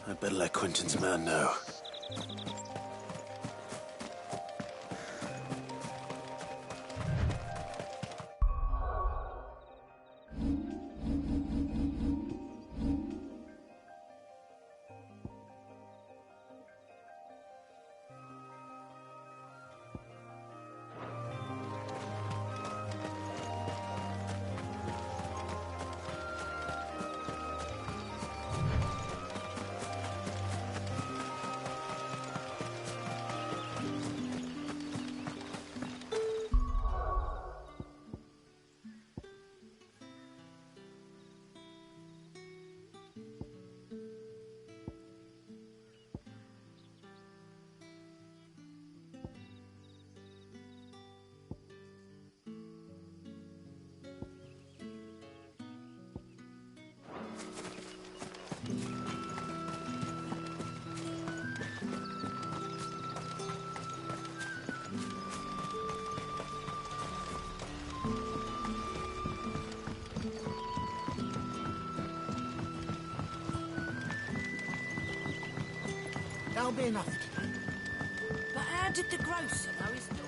I'd better let Quentin's man know. That'll be enough today. But how did the grocer know his dog?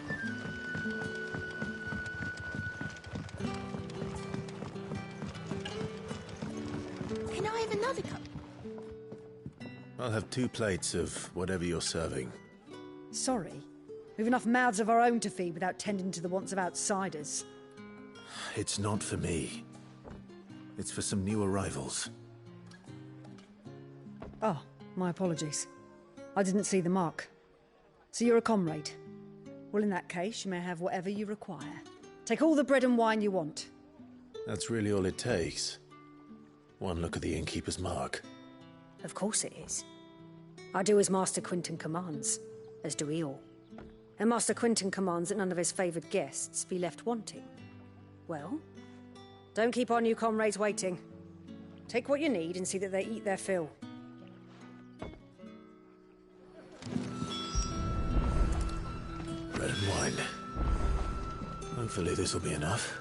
Can I have another cup? I'll have 2 plates of whatever you're serving. Sorry. We've enough mouths of our own to feed without tending to the wants of outsiders. It's not for me. It's for some new arrivals. Oh, my apologies. I didn't see the mark. So you're a comrade. Well, in that case, you may have whatever you require. Take all the bread and wine you want. That's really all it takes. One look at the innkeeper's mark. Of course it is. I do as Master Quentin commands, as do we all. And Master Quentin commands that none of his favoured guests be left wanting. Well, don't keep our new comrades waiting. Take what you need and see that they eat their fill. Bread and wine. Hopefully this will be enough.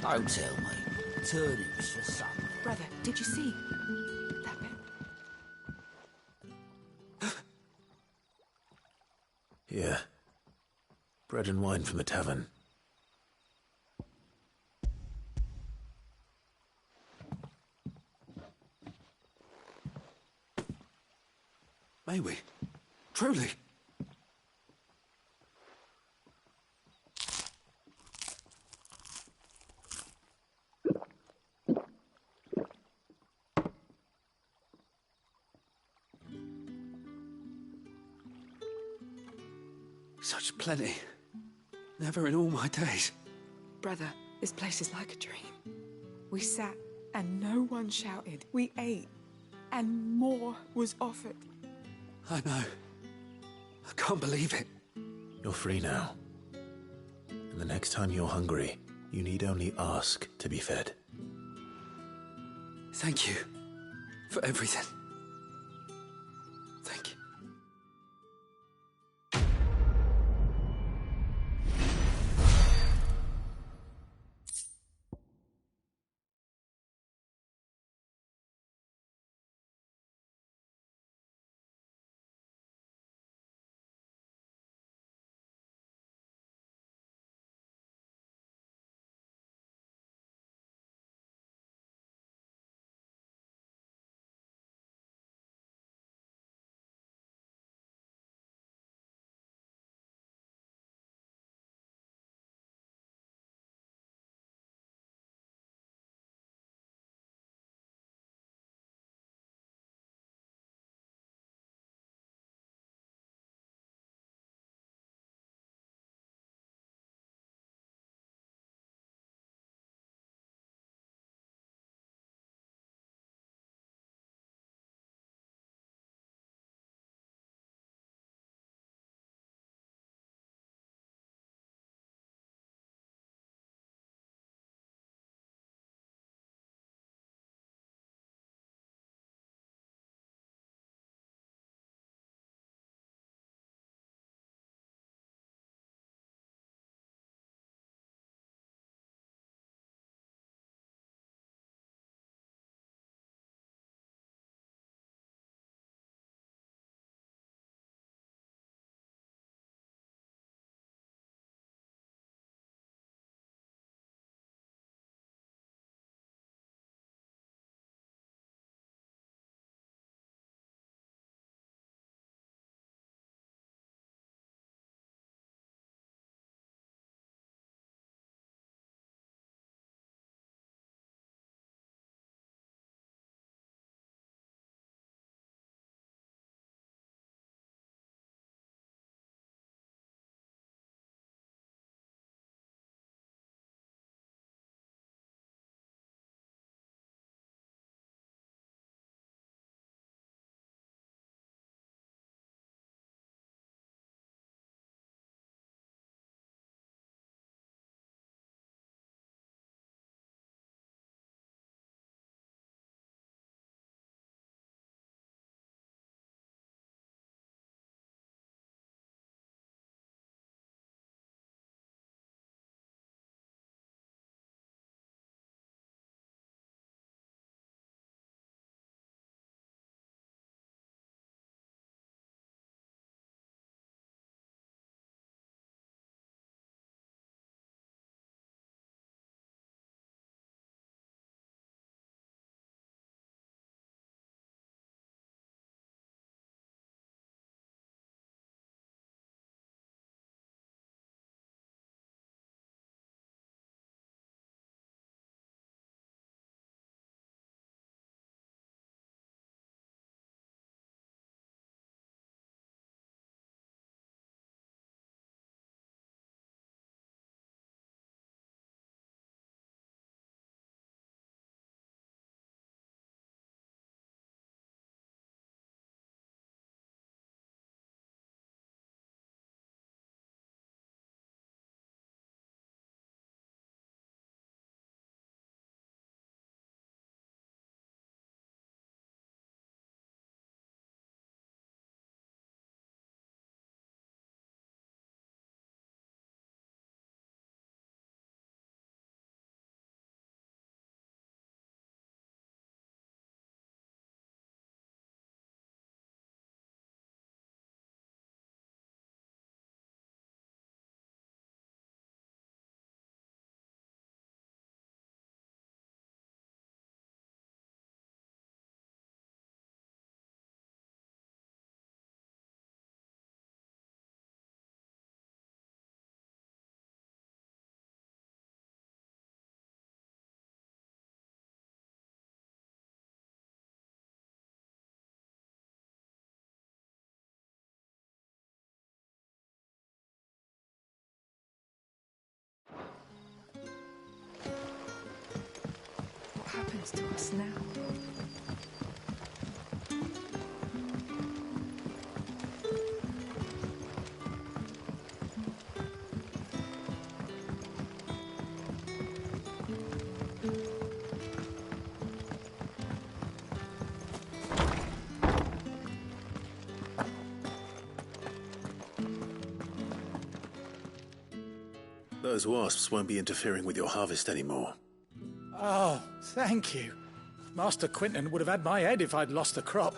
Don't tell me. Turnips for supper. Brother, did you see? That bit? Here. Bread and wine from the tavern. May we? Truly? Such plenty. Never in all my days. Brother, this place is like a dream. We sat and no one shouted. We ate and more was offered. I know. I can't believe it. You're free now. And the next time you're hungry, you need only ask to be fed. Thank you for everything. Thank you. happens to us now? Those wasps won't be interfering with your harvest anymore. Oh, thank you. Master Quinton would have had my head if I'd lost the crop.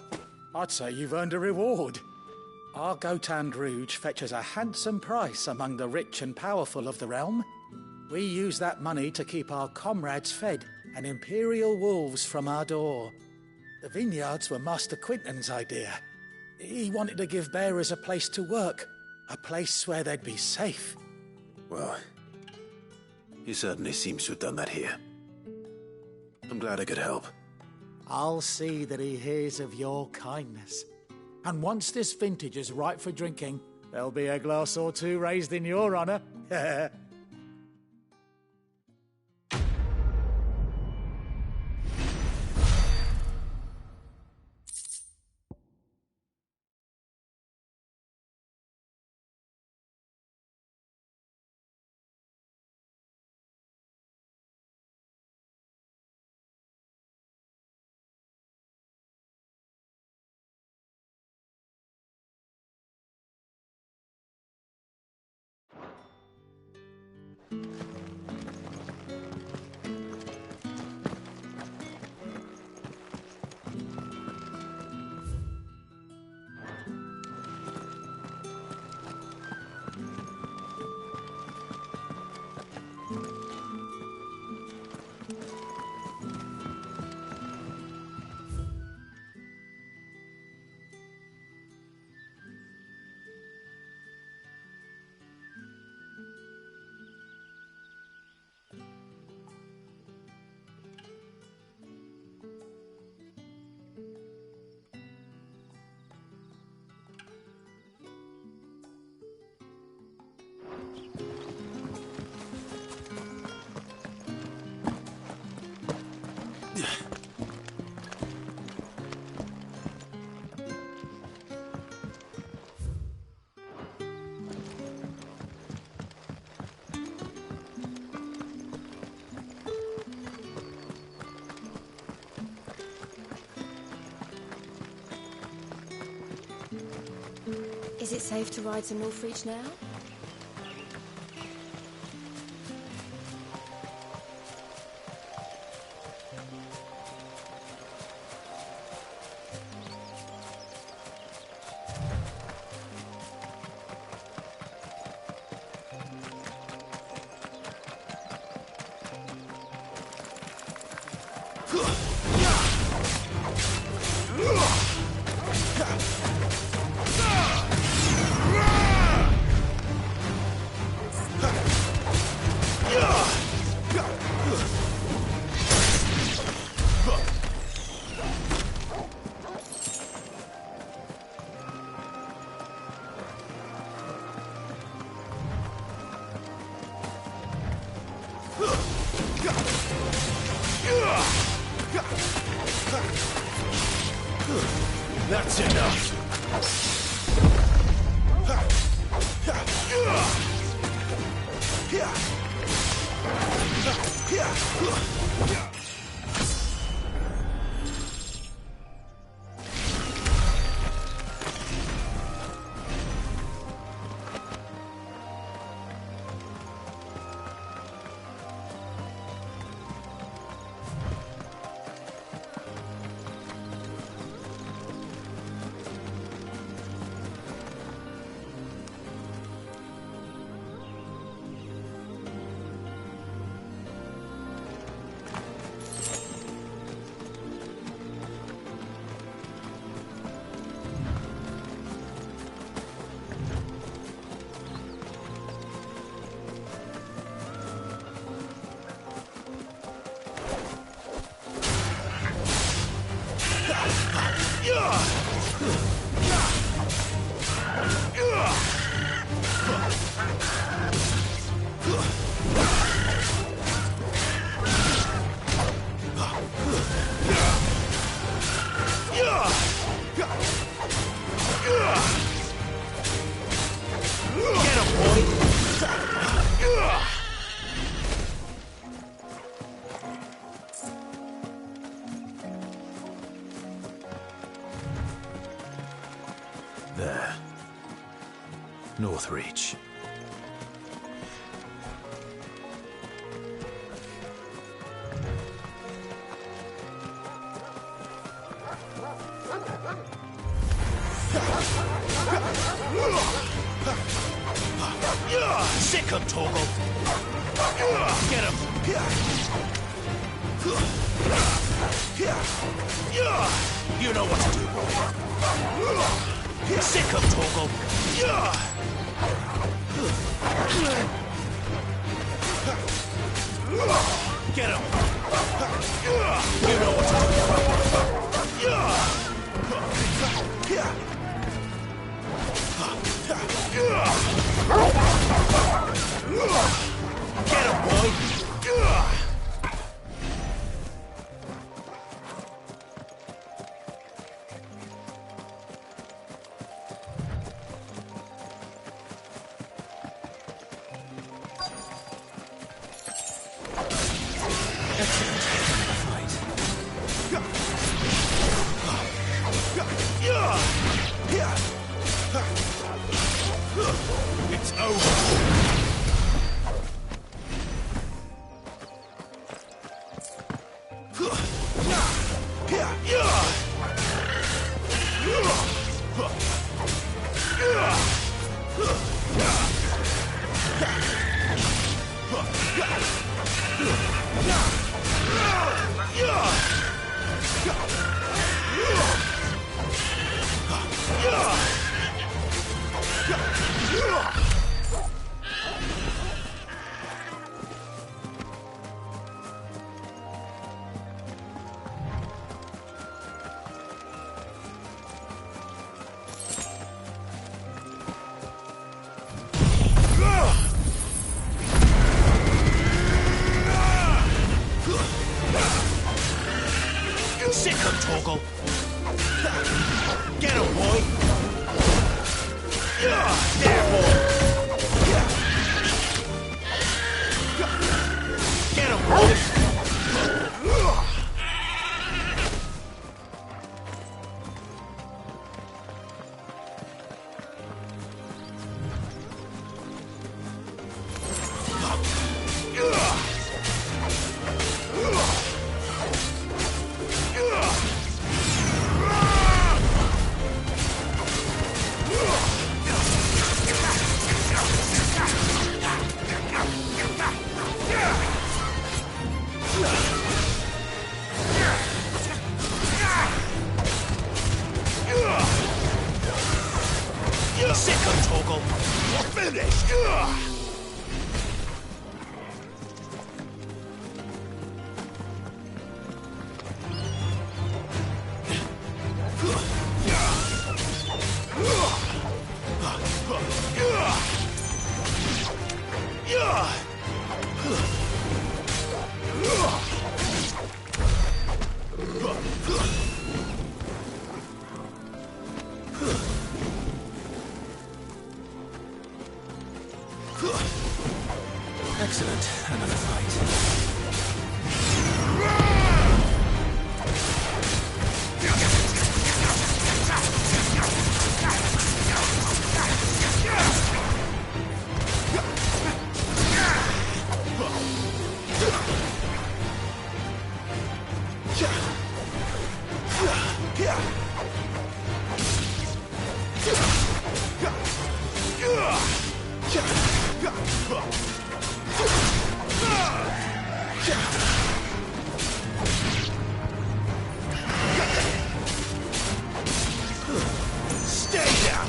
I'd say you've earned a reward. Our Gotand Rouge fetches a handsome price among the rich and powerful of the realm. We use that money to keep our comrades fed and imperial wolves from our door. The vineyards were Master Quinton's idea. He wanted to give bearers a place to work, a place where they'd be safe. Well, he certainly seems to have done that here. I'm glad I could help. I'll see that he hears of your kindness. And once this vintage is ripe for drinking, there'll be a glass or two raised in your honour. Is it safe to ride to Northreach now? That's enough. Northreach. Sick him, Torgal! Get him! You know what to do, boy. Sick him, Torgal! Get him! You know what to do. Get him, boy! It's over. Sick him, Torgal! Get him, boy! There, boy! Get him, boy! Sick him, Torgal! You're finished! Excellent. Another fight. Stay down!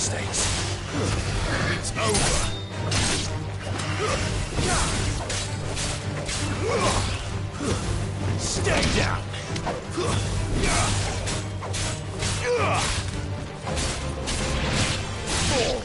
apostates. It's over. Stay down. Fall.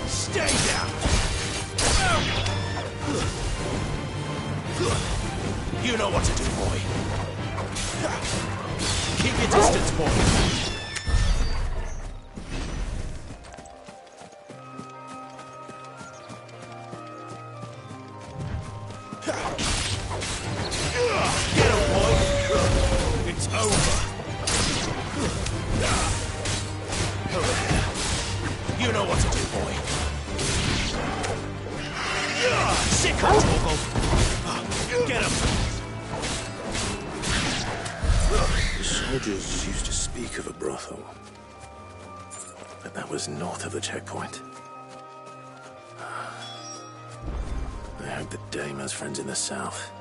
Stay down! You know what to do, boy. Keep your distance, boy. Soldiers used to speak of a brothel, but that was north of the checkpoint. I Thank the Dame has friends in the south.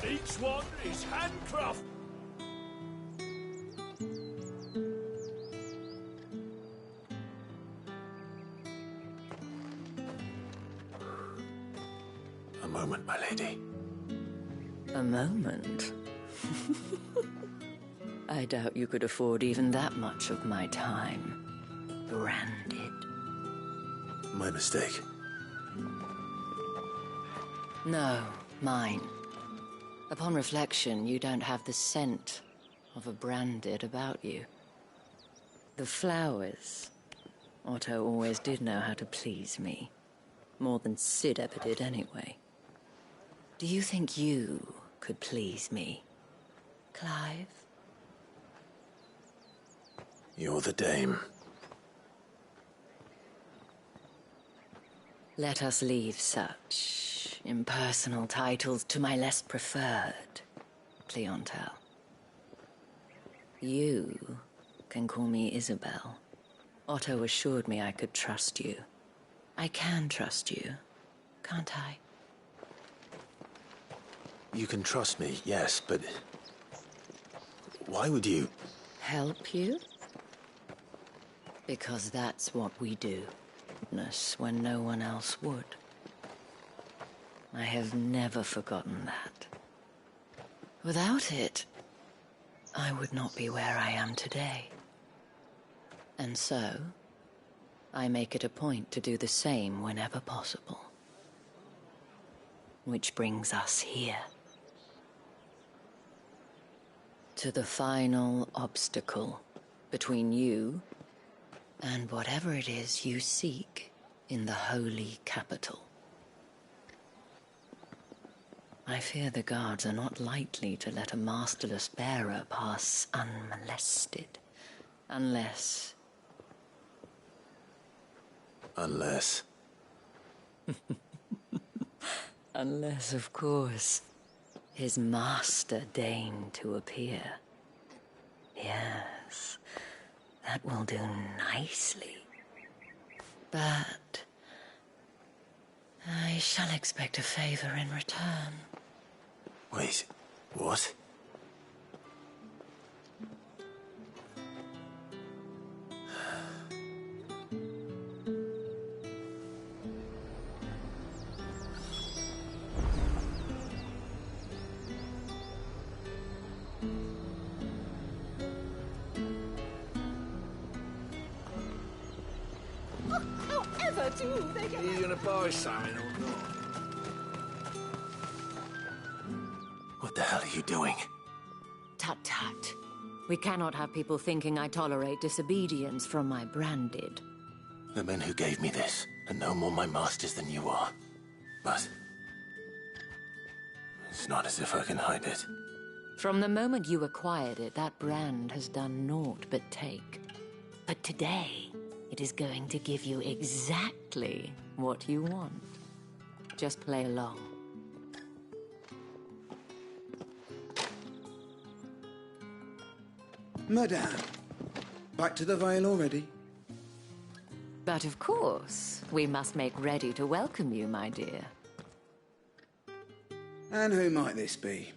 Each one is handcraft. A moment, my lady. A moment? I doubt you could afford even that much of my time. Branded. My mistake. No, mine. Upon reflection, you don't have the scent of a branded about you. The flowers. Otto always did know how to please me. More than Sid ever did anyway. Do you think you could please me, Clive? You're the Dame. Let us leave such impersonal titles to my less preferred clientele. You can call me Isabel. Otto assured me I could trust you. I can trust you, can't I? You can trust me, yes, but... why would you... Help you? Because that's what we do. When no one else would. I have never forgotten that. Without it, I would not be where I am today. And so, I make it a point to do the same whenever possible. Which brings us here. To the final obstacle between you and whatever it is you seek in the holy capital. I fear the guards are not likely to let a masterless bearer pass unmolested. Unless... Unless, of course, his master deigned to appear. Yes, that will do nicely. But I shall expect a favor in return. wait, what? However do they get... Are you gonna buy something or not? What the hell are you doing? Tut tut. We cannot have people thinking I tolerate disobedience from my branded. The men who gave me this are no more my masters than you are. But... it's not as if I can hide it. From the moment you acquired it, that brand has done naught but take. But today, it is going to give you exactly what you want. Just play along. Madame, back to the Vale already? But of course, we must make ready to welcome you, my dear. And who might this be?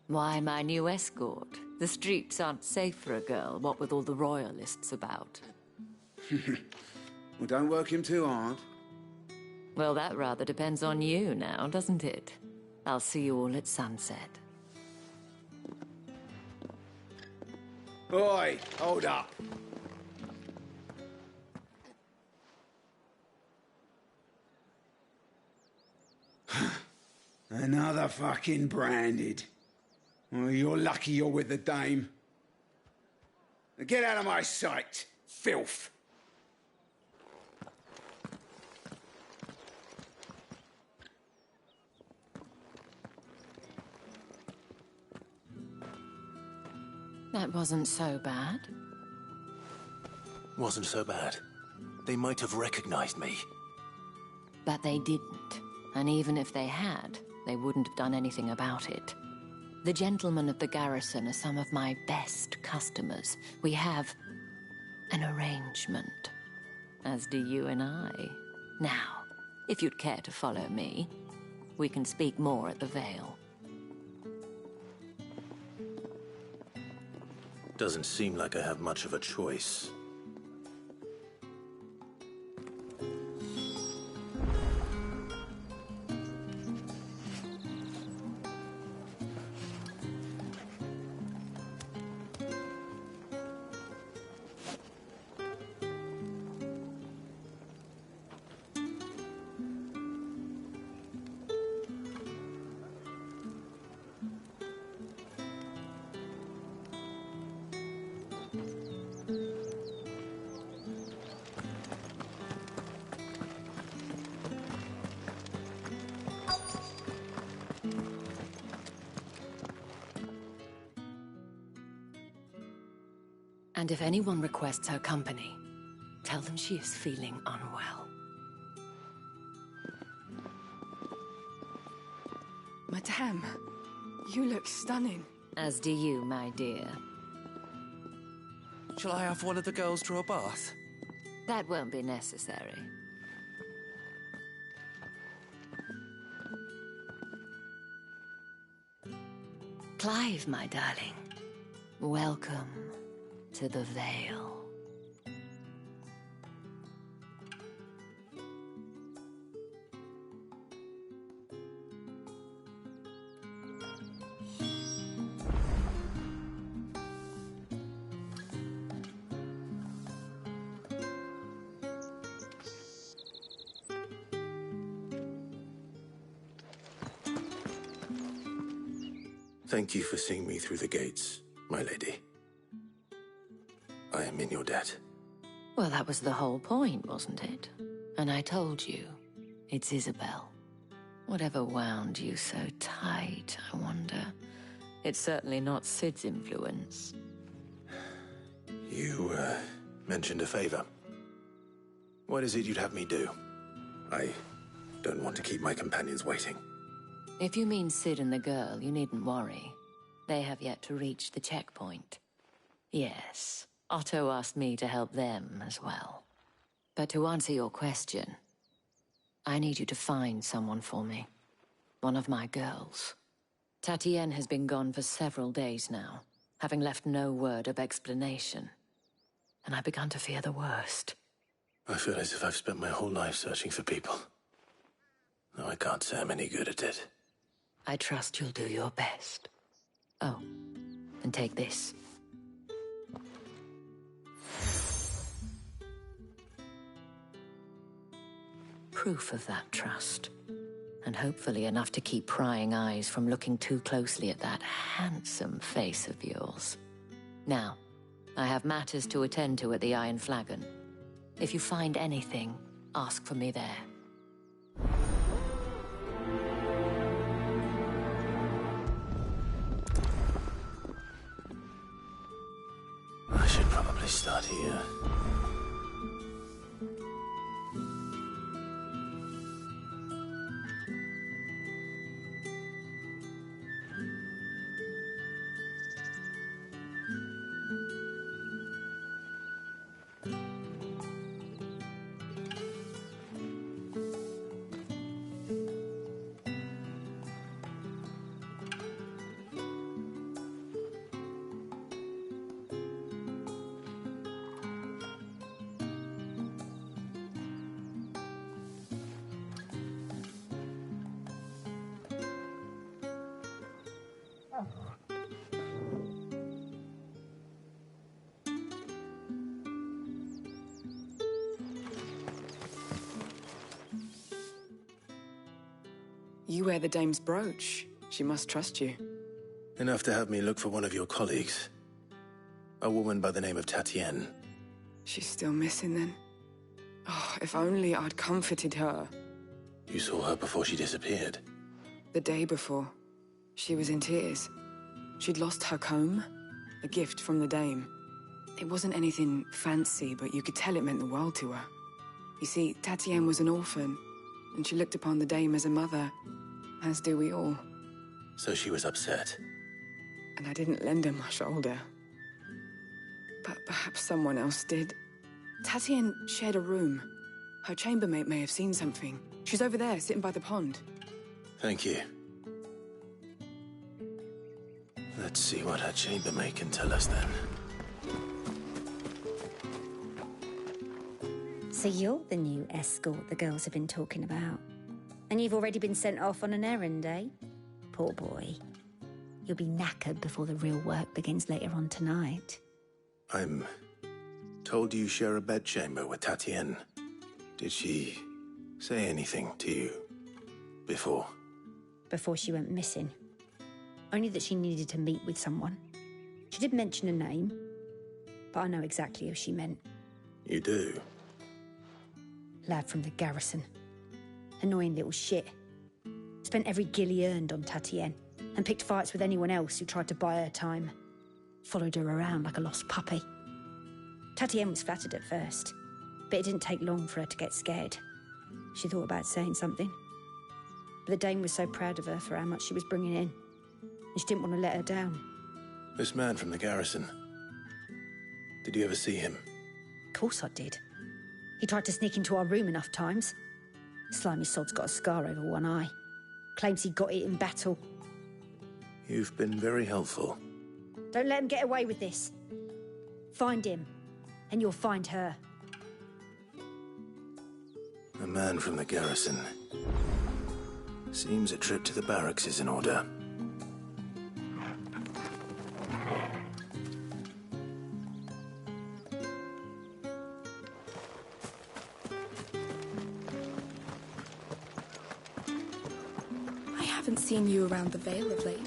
Why, my new escort. The streets aren't safe for a girl, what with all the royalists about. Well, don't work him too hard. Well, that rather depends on you now, doesn't it? I'll see you all at sunset. Oi, hold up. Another fucking branded. Well, you're lucky you're with the Dame. Now get out of my sight, filth. That wasn't so bad. Wasn't so bad. They might have recognized me. But they didn't. And even if they had, they wouldn't have done anything about it. The gentlemen of the garrison are some of my best customers. We have an arrangement, as do you and I. Now, if you'd care to follow me, we can speak more at the Vale. Doesn't seem like I have much of a choice. And if anyone requests her company, tell them she is feeling unwell. Madame, you look stunning. As do you, my dear. Shall I have one of the girls draw a bath? That won't be necessary. Clive, my darling. Welcome to the Vale. Thank you for seeing me through the gates, my lady. I am in your debt. Well, that was the whole point, wasn't it? And I told you, it's Isabel. Whatever wound you so tight, I wonder. It's certainly not Sid's influence. You, mentioned a favor. What is it you'd have me do? I don't want to keep my companions waiting. If you mean Sid and the girl, you needn't worry. They have yet to reach the checkpoint. Yes, Otto asked me to help them as well. But to answer your question, I need you to find someone for me. One of my girls. Tatienne has been gone for several days now, having left no word of explanation. And I've begun to fear the worst. I feel as if I've spent my whole life searching for people. Though I can't say I'm any good at it. I trust you'll do your best. Oh, and take this. Proof of that trust. And hopefully enough to keep prying eyes from looking too closely at that handsome face of yours. Now, I have matters to attend to at the Iron Flagon. If you find anything, ask for me there. I should probably start here. You wear the dame's brooch. She must trust you. Enough to have me look for one of your colleagues. A woman by the name of Tatienne. She's still missing then. Oh, if only I'd comforted her. You saw her before she disappeared? The day before. She was in tears. She'd lost her comb, A gift from the Dame. It wasn't anything fancy, but you could tell it meant the world to her. You see, Tatienne was an orphan, and she looked upon the Dame as a mother, as do we all. So she was upset. And I didn't lend her my shoulder. But perhaps someone else did. Tatienne shared a room. Her chambermaid may have seen something. She's over there, sitting by the pond. Thank you. Let's see what her chambermaid can tell us then. So you're the new escort the girls have been talking about. And you've already been sent off on an errand, eh? Poor boy. You'll be knackered before the real work begins later on tonight. I'm told you share a bedchamber with Tatienne. Did she say anything to you before? Before she went missing. Only that she needed to meet with someone. She did mention a name, but I know exactly who she meant. You do? Lad from the garrison. Annoying little shit. Spent every guil he earned on Tatienne, and picked fights with anyone else who tried to buy her time. Followed her around like a lost puppy. Tatienne was flattered at first, but it didn't take long for her to get scared. She thought about saying something. But the Dame was so proud of her for how much she was bringing in, and she didn't want to let her down. This man from the garrison. Did you ever see him? Of course I did. He tried to sneak into our room enough times. Slimy sod's got a scar over one eye. Claims he got it in battle. You've been very helpful. Don't let him get away with this. Find him, and you'll find her. A man from the garrison. Seems a trip to the barracks is in order. I haven't seen you around the Vale of late.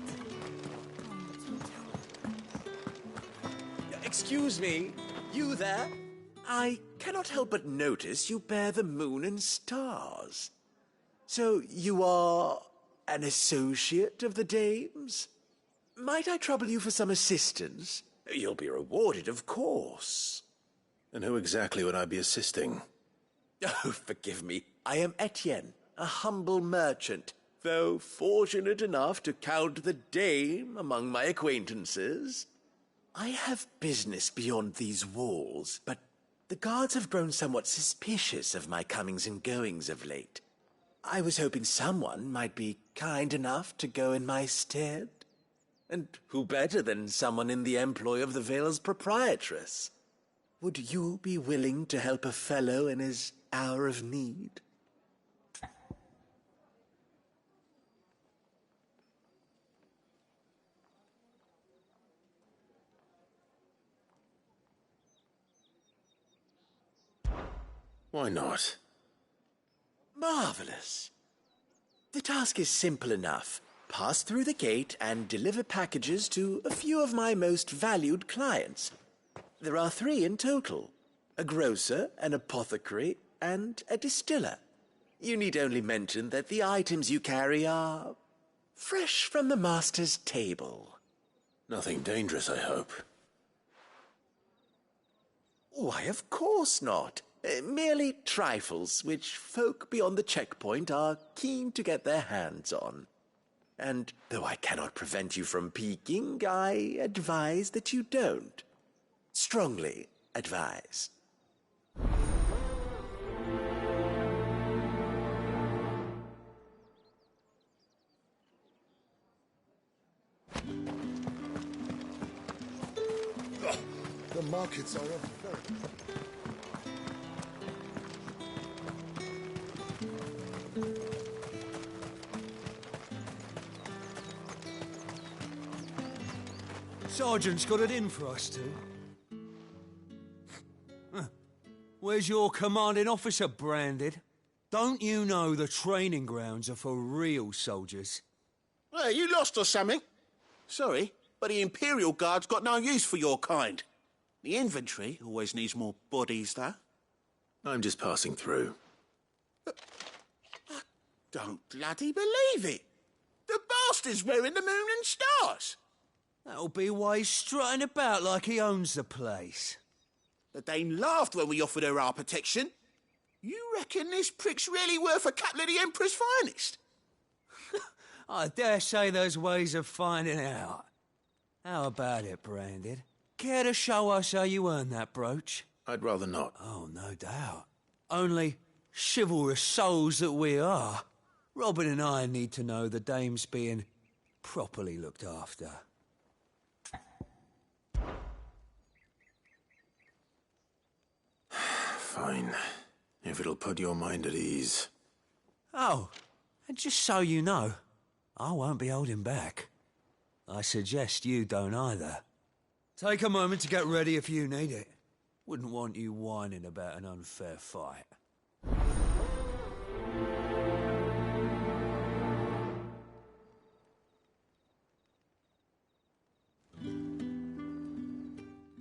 Excuse me, you there? I cannot help but notice you bear the moon and stars. So you are an associate of the Dame's? Might I trouble you for some assistance? You'll be rewarded, of course. And who exactly would I be assisting? Oh, forgive me. I am Etienne, a humble merchant, though fortunate enough to count the Dame among my acquaintances. I have business beyond these walls, but the guards have grown somewhat suspicious of my comings and goings of late. I was hoping someone might be kind enough to go in my stead. And who better than someone in the employ of the Vale's proprietress? Would you be willing to help a fellow in his hour of need? Why not? Marvelous. The task is simple enough. Pass through the gate and deliver packages to a few of my most valued clients. There are 3 in total. A grocer, an apothecary, and a distiller. You need only mention that the items you carry are fresh from the master's table. Nothing dangerous, I hope. Why, of course not. Merely trifles which folk beyond the checkpoint are keen to get their hands on. And though I cannot prevent you from peeking, I advise that you don't. Strongly advise. The markets are up. Sergeant's got it in for us two. Where's your commanding officer branded? Don't you know the training grounds are for real soldiers? Well, you lost or something? Sorry, but the Imperial Guard's got no use for your kind. The infantry always needs more bodies, though. I'm just passing through. I don't bloody believe it. The bastard's wearing the moon and stars. That'll be why he's strutting about like he owns the place. The Dane laughed when we offered her our protection. You reckon this prick's really worth a couple of the Emperor's finest? I dare say there's ways of finding out. How about it, Branded? Care to show us how you earned that brooch? I'd rather not. Oh, no doubt. Only chivalrous souls that we are, Robin and I need to know the dame's being properly looked after. Fine. If it'll put your mind at ease. Oh, and just so you know, I won't be holding back. I suggest you don't either. Take a moment to get ready if you need it. Wouldn't want you whining about an unfair fight.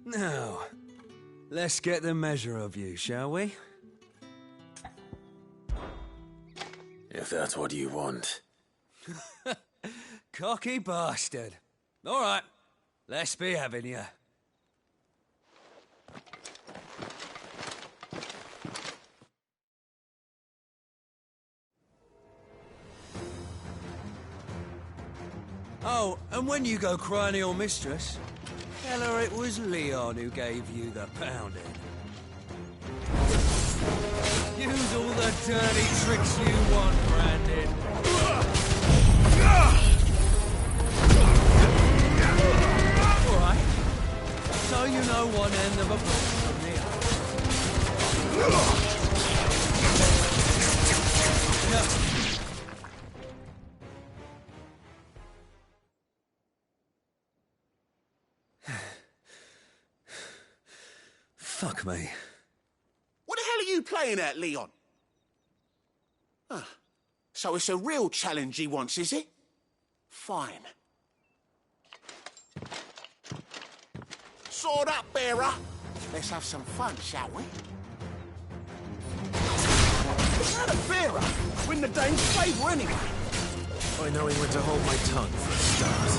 Now, let's get the measure of you, shall we? If that's what you want. Cocky bastard. All right, let's be having you. Oh, and when you go crying to your mistress, tell her it was Leon who gave you the pounding. Use all the dirty tricks you want, Branded. All right. So you know one end of a book from the other. Fuck me. What the hell are you playing at, Leon? So it's a real challenge he wants, is it? Fine. Sword up, bearer. Let's have some fun, shall we? Not a bearer. Win the Dane's favour anyway. By knowing when to hold my tongue for a start.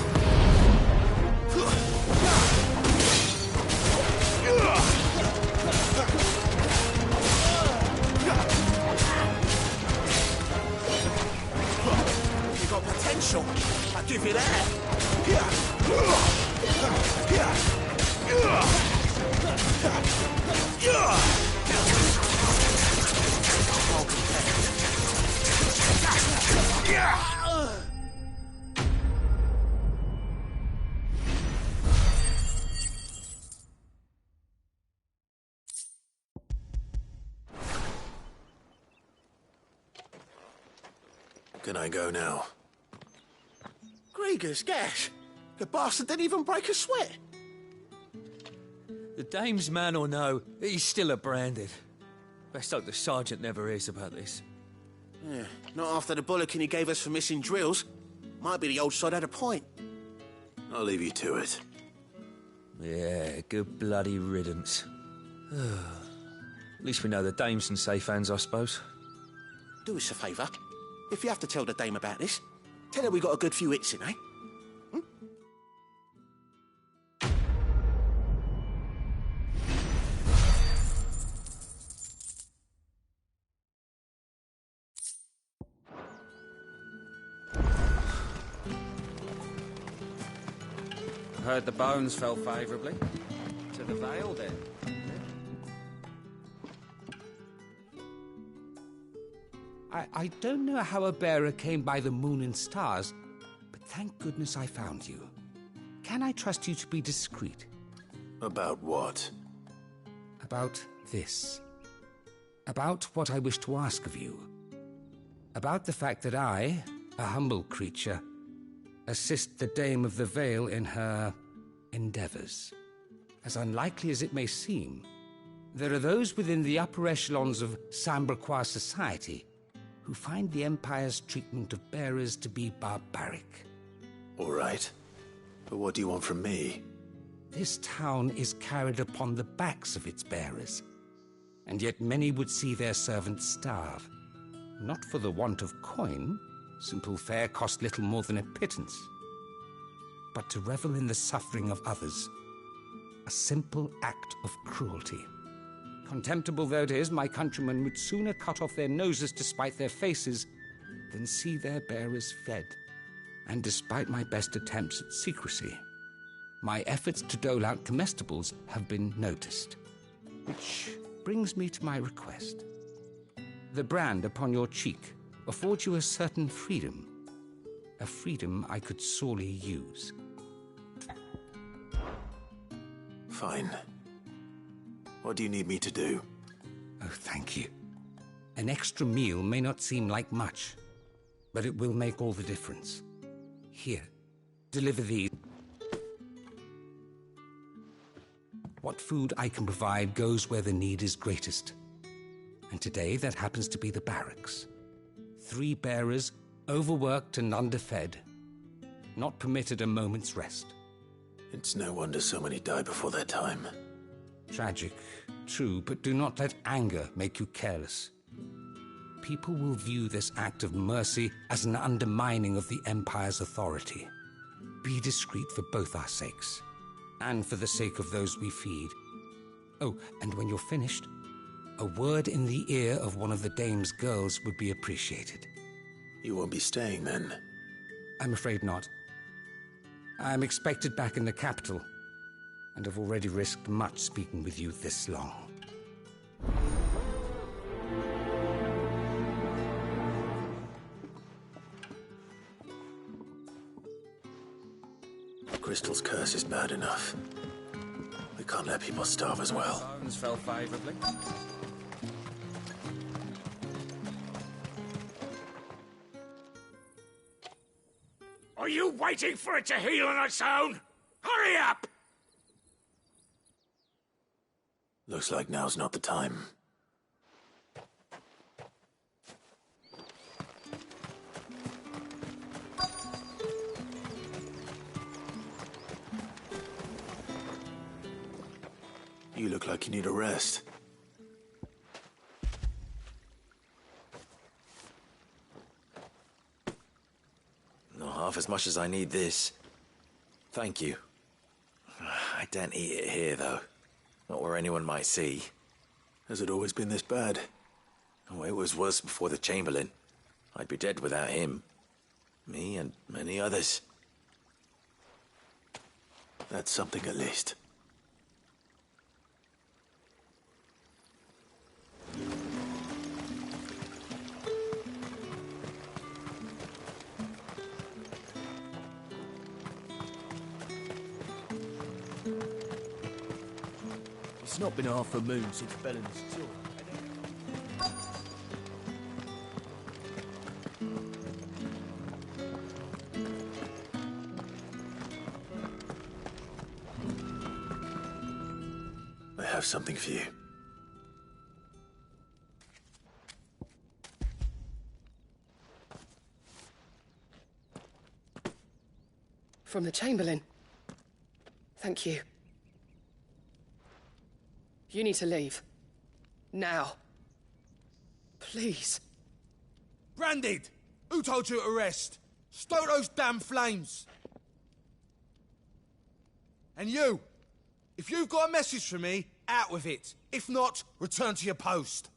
You got potential. I'll give you that. Can I go now? Grieger's gash. The bastard didn't even break a sweat. The dame's man or no, he's still a Branded. Best hope the sergeant never hears about this. Yeah, not after the bullocking he gave us for missing drills. Might be the old sod had a point. I'll leave you to it. Yeah, good bloody riddance. At least we know the dame's in safe hands, I suppose. Do us a favour. If you have to tell the dame about this, tell her we got a good few hits in, eh? I heard the bones fell favourably. To the Vale, then. I don't know how a bearer came by the moon and stars, but thank goodness I found you. Can I trust you to be discreet? About what? About this. About what I wish to ask of you. About the fact that I, a humble creature, assist the Dame of the Vale in her endeavours. As unlikely as it may seem, there are those within the upper echelons of Samberquois society who find the Empire's treatment of bearers to be barbaric. All right. But what do you want from me? This town is carried upon the backs of its bearers, and yet many would see their servants starve. Not for the want of coin. Simple fare cost little more than a pittance. but to revel in the suffering of others. A simple act of cruelty. Contemptible though it is, my countrymen would sooner cut off their noses to spite their faces than see their bearers fed. And despite my best attempts at secrecy, my efforts to dole out comestibles have been noticed. Which brings me to my request. The brand upon your cheek affords you a certain freedom. A freedom I could sorely use. Fine. What do you need me to do? Oh, thank you. An extra meal may not seem like much, but it will make all the difference. Here, deliver these. What food I can provide goes where the need is greatest. And today that happens to be the barracks. 3 bearers, overworked and underfed, not permitted a moment's rest. It's no wonder so many die before their time. Tragic, true, but do not let anger make you careless. People will view this act of mercy as an undermining of the Empire's authority. Be discreet for both our sakes, and for the sake of those we feed. Oh, and when you're finished, a word in the ear of one of the dame's girls would be appreciated. You won't be staying then? I'm afraid not. I'm expected back in the capital, and have already risked much speaking with you this long. Crystal's curse is bad enough. We can't let people starve as well. Bones fell favourably. Are you waiting for it to heal on its own? Hurry up! Looks like now's not the time. You look like you need a rest. Not half as much as I need this. Thank you. I daren't eat it here, though. Not where anyone might see. Has it always been this bad? Oh, it was worse before the Chamberlain. I'd be dead without him. Me and many others. That's something at least. It's not been half a moon since Belen's tour. I have something for you. From the Chamberlain. Thank you. You need to leave. Now. Please. Branded! Who told you to rest? Stoke those damn flames! And you! If you've got a message for me, out with it. If not, return to your post.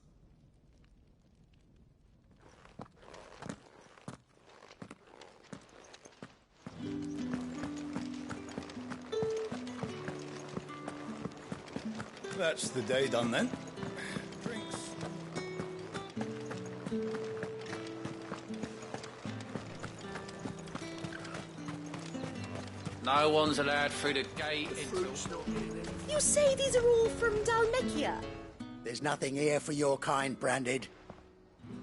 That's the day done then. Drinks. No one's allowed through the gate until... You say these are all from Dalmekia? There's nothing here for your kind, Branded.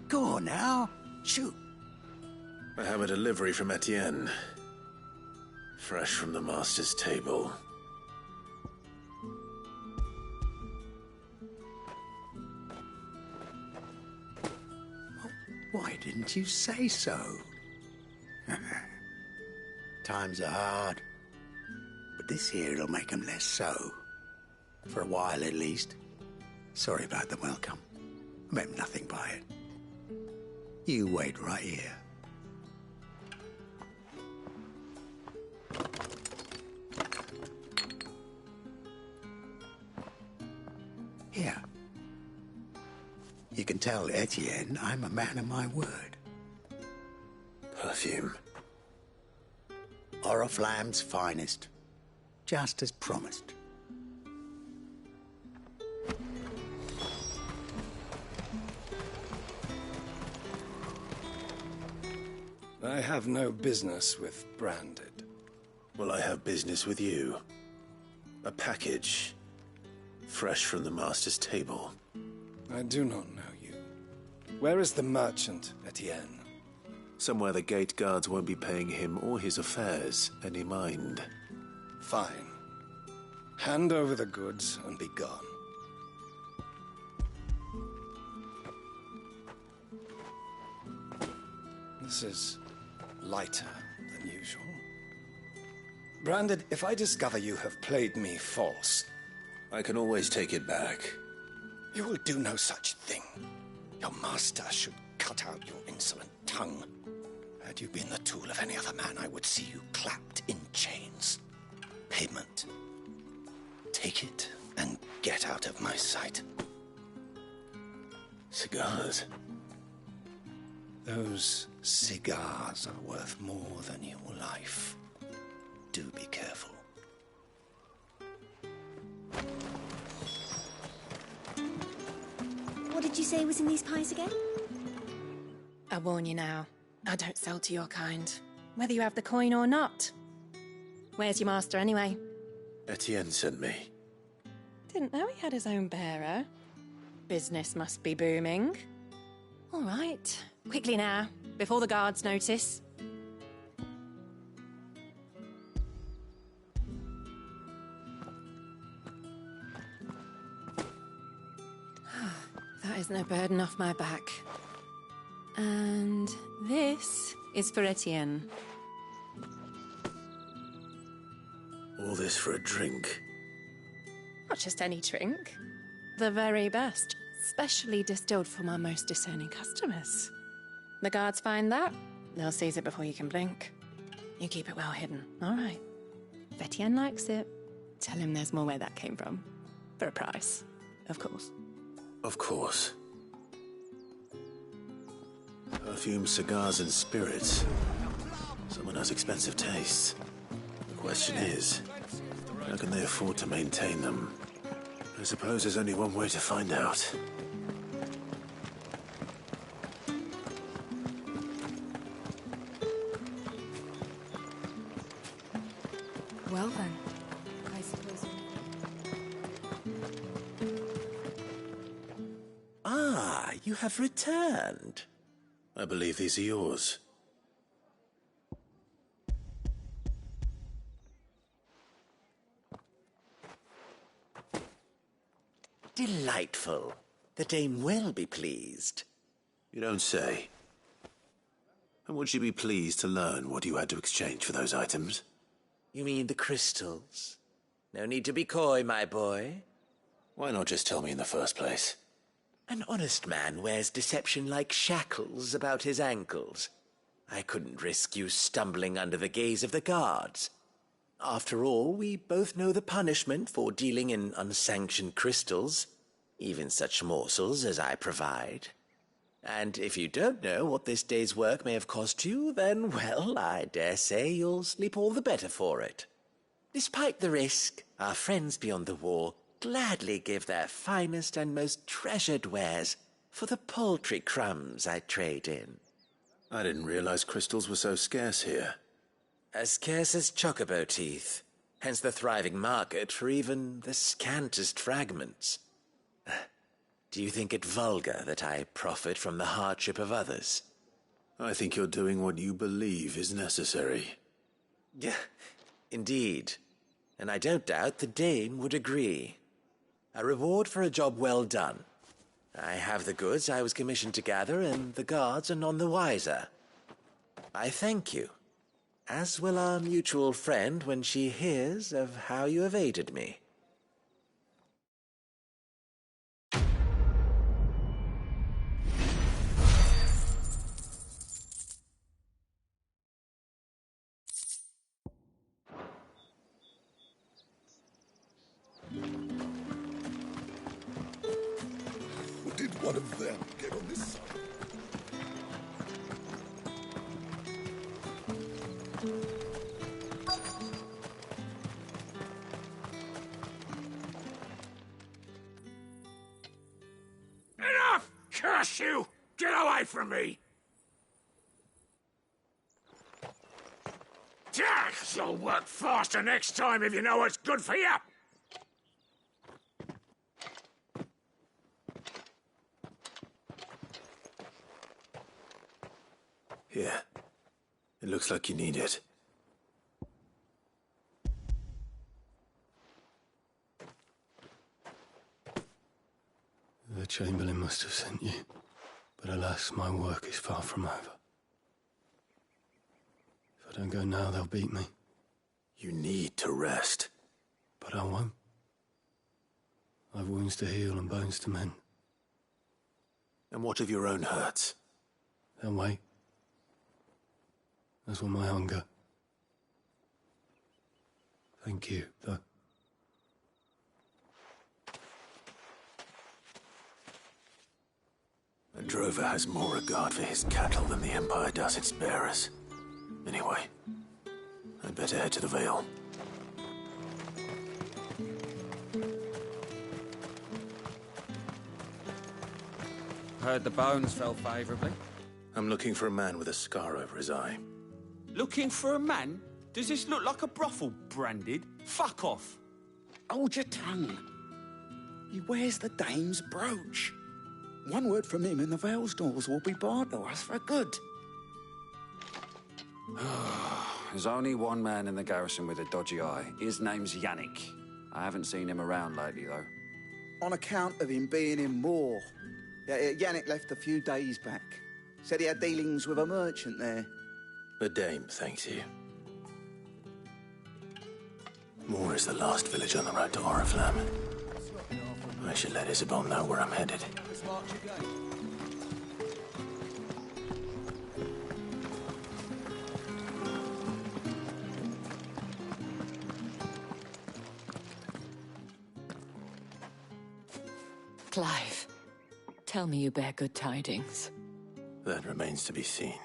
Go on now. Shoot. I have a delivery from Etienne. Fresh from the master's table. Why didn't you say so? Times are hard. But this here'll make 'em less so. For a while, at least. Sorry about the welcome. I meant nothing by it. You wait right here. Here. You can tell Etienne I'm a man of my word. Perfume. Oriflamme's finest. Just as promised. I have no business with Branded. Well, I have business with you. A package. Fresh from the Master's table. I do not know you. Where is the merchant, Etienne? Somewhere the gate guards won't be paying him or his affairs any mind. Fine. Hand over the goods and be gone. This is lighter than usual. Branded, if I discover you have played me false... I can always take it back. You will do no such thing. Your master should cut out your insolent tongue. Had you been the tool of any other man, I would see you clapped in chains. Payment. Take it and get out of my sight. Cigars? Those cigars are worth more than your life. Do be careful. What did you say was in these pies again? I warn you now, I don't sell to your kind, whether you have the coin or not. Where's your master, anyway? Etienne sent me. Didn't know he had his own bearer. Business must be booming. All right, quickly now, before the guards notice. That is no burden off my back. And this is for Etienne. All this for a drink? Not just any drink. The very best, specially distilled for my most discerning customers. The guards find that, they'll seize it before you can blink. You keep it well hidden, all right? If Etienne likes it, tell him there's more where that came from. For a price, of course. Of course. Perfume, cigars, and spirits. Someone has expensive tastes. The question is, how can they afford to maintain them? I suppose there's only one way to find out. Well then, I suppose... Ah, you have returned. I believe these are yours. Delightful. The dame will be pleased. You don't say. And would she be pleased to learn what you had to exchange for those items? You mean the crystals? No need to be coy, my boy. Why not just tell me in the first place? An honest man wears deception like shackles about his ankles. I couldn't risk you stumbling under the gaze of the guards. After all, we both know the punishment for dealing in unsanctioned crystals, even such morsels as I provide. And if you don't know what this day's work may have cost you, then, well, I dare say you'll sleep all the better for it. Despite the risk, our friends beyond the wall gladly give their finest and most treasured wares for the paltry crumbs I trade in. I didn't realize crystals were so scarce here. As scarce as chocobo teeth, hence the thriving market for even the scantest fragments. Do you think it vulgar that I profit from the hardship of others? I think you're doing what you believe is necessary. Yeah, indeed. And I don't doubt the dame would agree. A reward for a job well done. I have the goods I was commissioned to gather, and the guards are none the wiser. I thank you, as will our mutual friend when she hears of how you have aided me. one of them. Get on this side. Enough! Curse you! Get away from me! You'll work faster next time if you know what's good for you! Here. It looks like you need it. The Chamberlain must have sent you, but alas, my work is far from over. If I don't go now, they'll beat me. You need to rest. But I won't. I've wounds to heal and bones to mend. And what of your own hurts? They'll wait. As will my hunger. Thank you, though. A drover has more regard for his cattle than the Empire does its bearers. Anyway, I'd better head to the Vale. Heard the bones fell favourably. I'm looking for a man with a scar over his eye. Looking for a man? Does this look like a brothel branded? Fuck off. Hold your tongue. He wears the dame's brooch. One word from him and the Vale's doors will be barred to us for good. There's only one man in the garrison with a dodgy eye. His name's Yannick. I haven't seen him around lately, though. On account of him being in Moor. Yeah, Yannick left a few days back. Said he had dealings with a merchant there. The dame thanks you. Moor is the last village on the road to Oriflamme. I should let Isabel know where I'm headed. Clive, tell me you bear good tidings. That remains to be seen.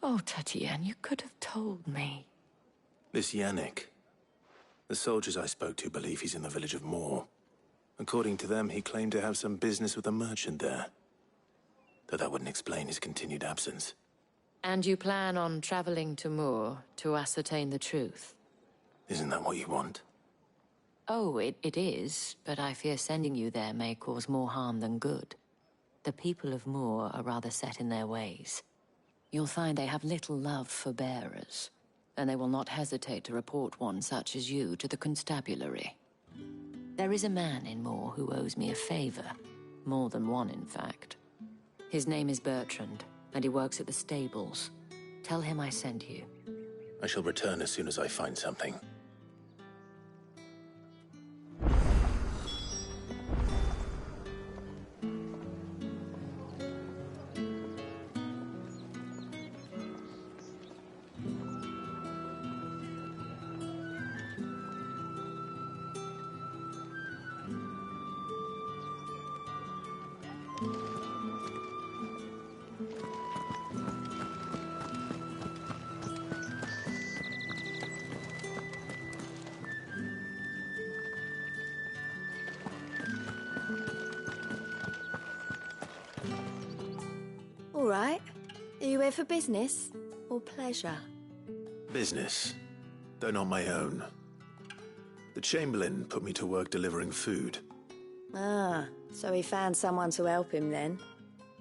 Oh, Tatienne, you could have told me. This Yannick. The soldiers I spoke to believe he's in the village of Moor. According to them, he claimed to have some business with a merchant there. Though that wouldn't explain his continued absence. And you plan on traveling to Moor to ascertain the truth? Isn't that what you want? Oh, it is, but I fear sending you there may cause more harm than good. The people of Moor are rather set in their ways. You'll find they have little love for bearers, and they will not hesitate to report one such as you to the constabulary. There is a man in Moor who owes me a favor. More than one, in fact. His name is Bertrand, and he works at the stables. Tell him I sent you. I shall return as soon as I find something. All right. Are you here for business or pleasure? Business, though not my own. The Chamberlain put me to work delivering food. Ah, so he found someone to help him then.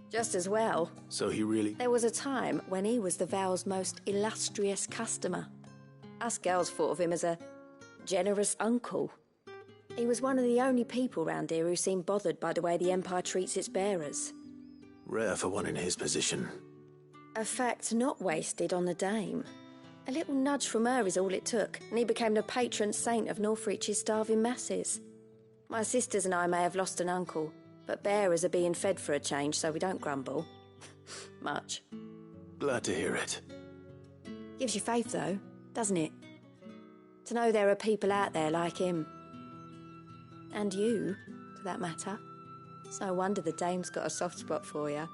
Just as well. So he really... There was a time when he was the Vale's most illustrious customer. Us girls thought of him as a generous uncle. He was one of the only people round here who seemed bothered by the way the Empire treats its bearers. Rare for one in his position. A fact not wasted on the dame. A little nudge from her is all it took, and he became the patron saint of Northreach's starving masses. My sisters and I may have lost an uncle, but bearers are being fed for a change, so we don't grumble. Much. Glad to hear it. Gives you faith, though, doesn't it? To know there are people out there like him. And you, for that matter. It's no wonder the dame's got a soft spot for you.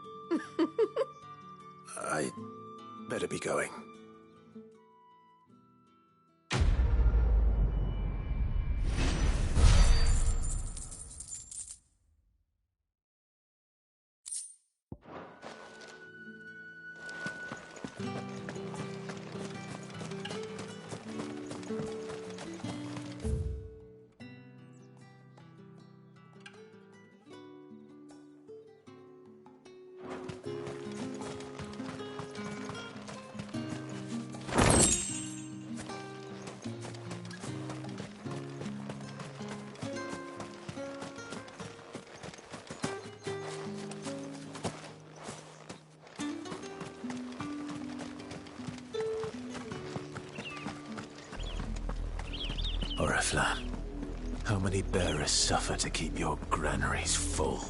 I better be going. Oriflamme, how many bearers suffer to keep your granaries full?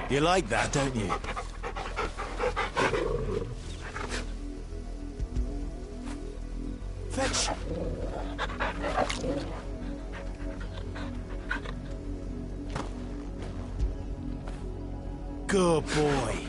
You like that, don't you? Fetch! Good boy.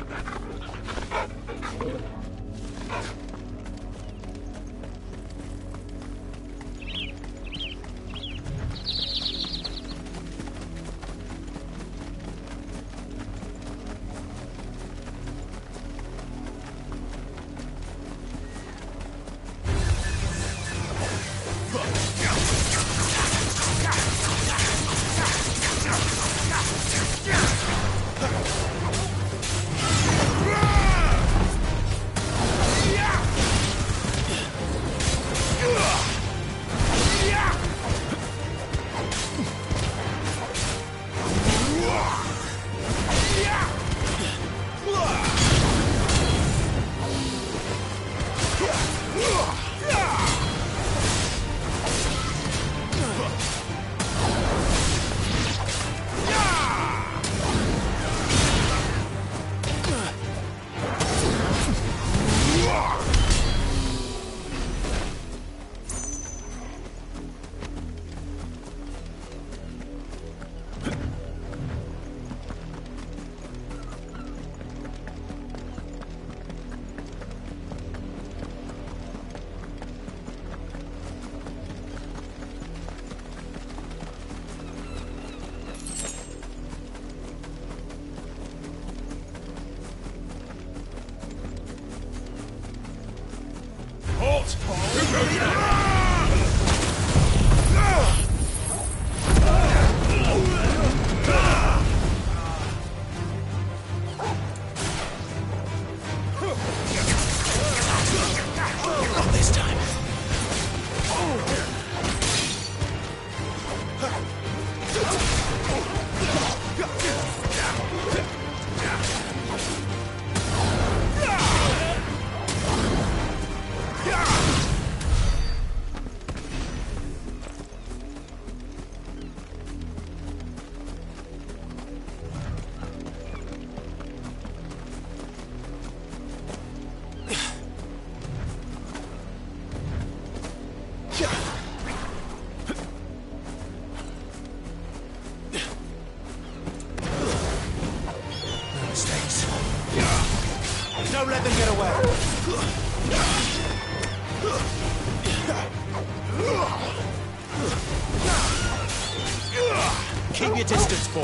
Keep your distance, boy.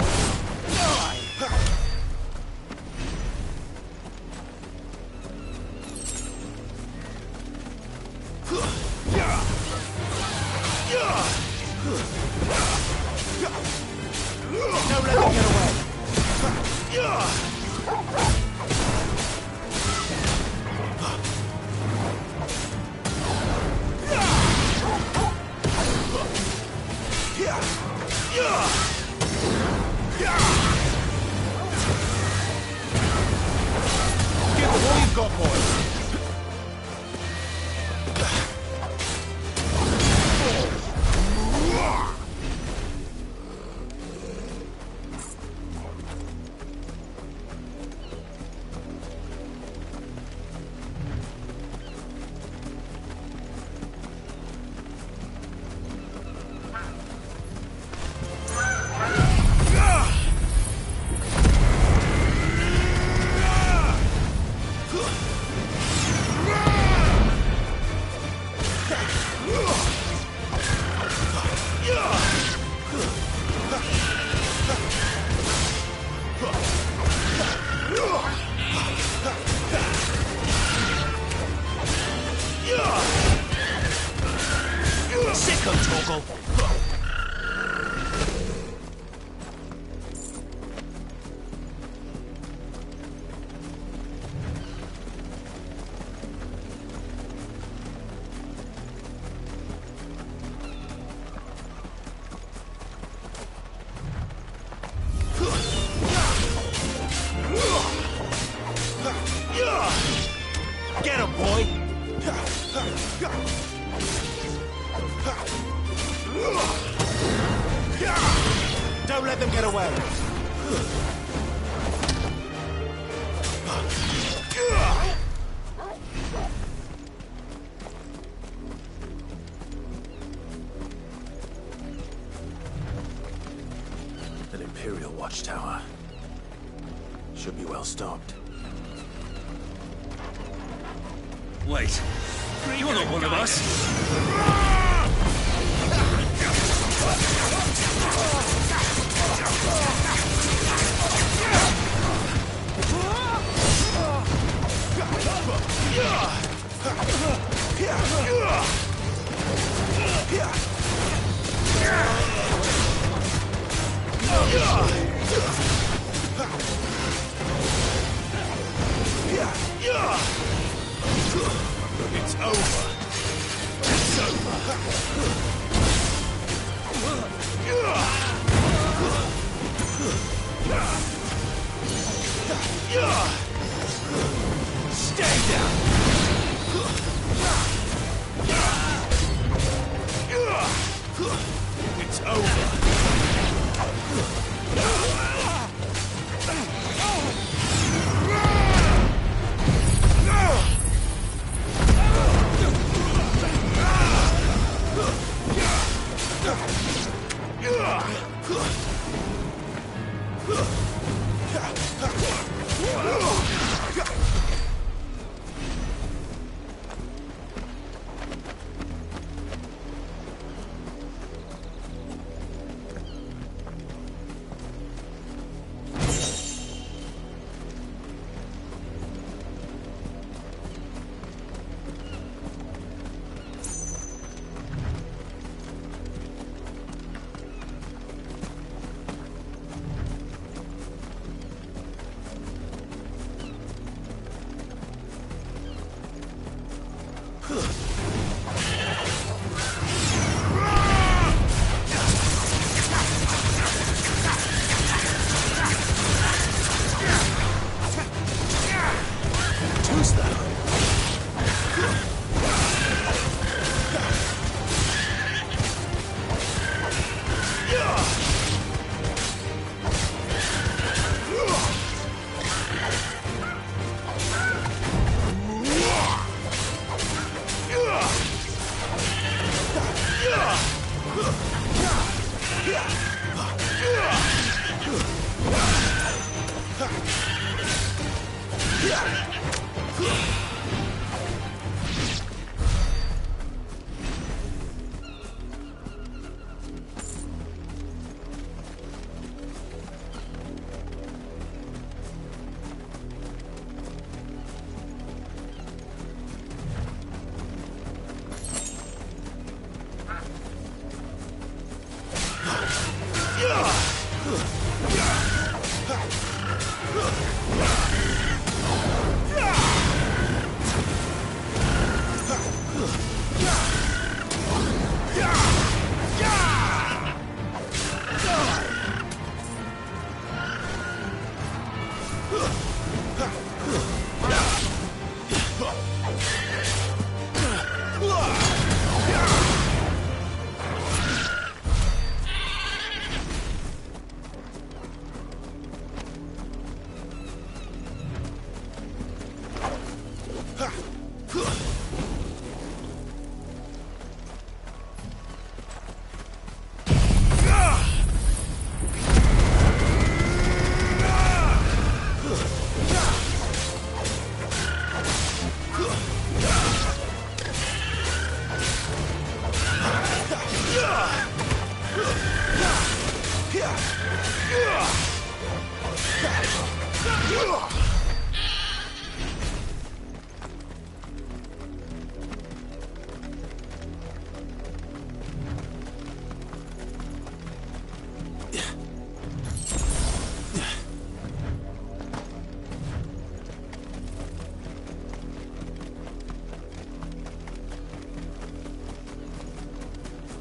Don't let them get away. Give them all you've got, boys. Sicko Torgal. Get him, boy! Don't let them get away! An Imperial watchtower. Should be well stocked. Wait. You're not one of us. It's over. It's over.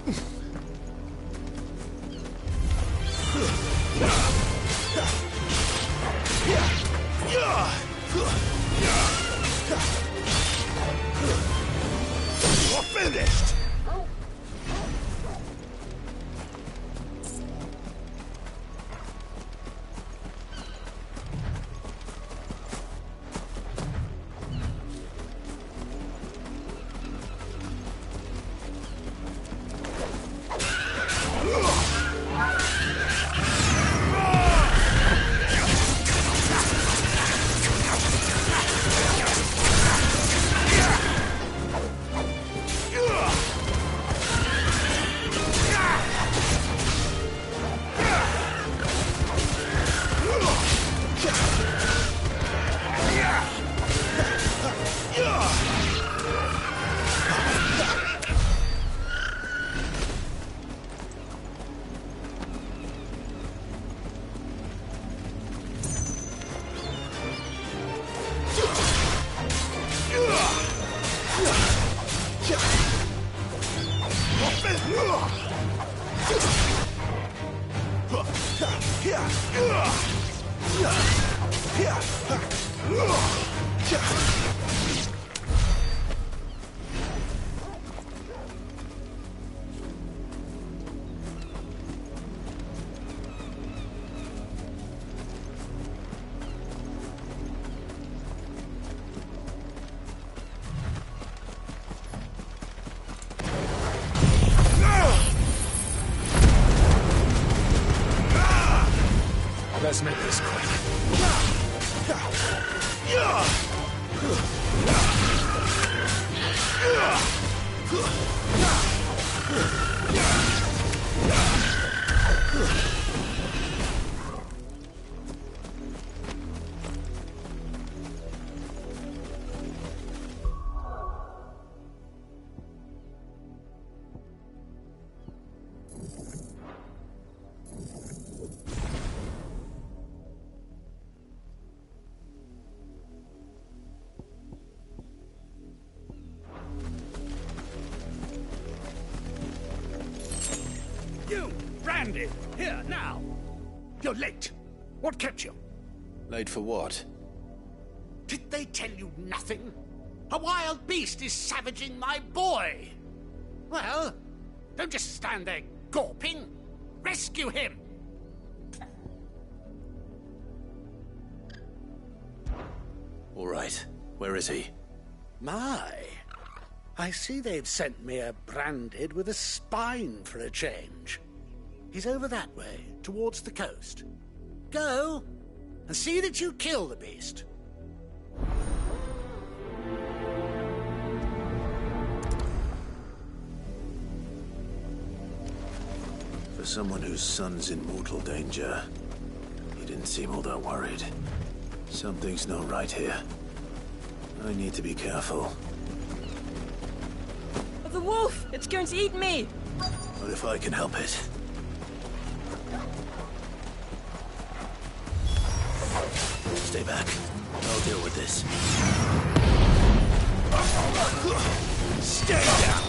You're finished! Let's make this quick. You, Randy, here, now! You're late. What kept you? Late for what? Did they tell you nothing? A wild beast is savaging my boy! Well, don't just stand there gawping. Rescue him! All right. Where is he? My, I see they've sent me a branded with a spine for a change. He's over that way, towards the coast. Go, and see that you kill the beast. For someone whose son's in mortal danger, he didn't seem all that worried. Something's not right here. I need to be careful. The wolf! It's going to eat me! What if I can help it? Stay back. I'll deal with this. Stay down!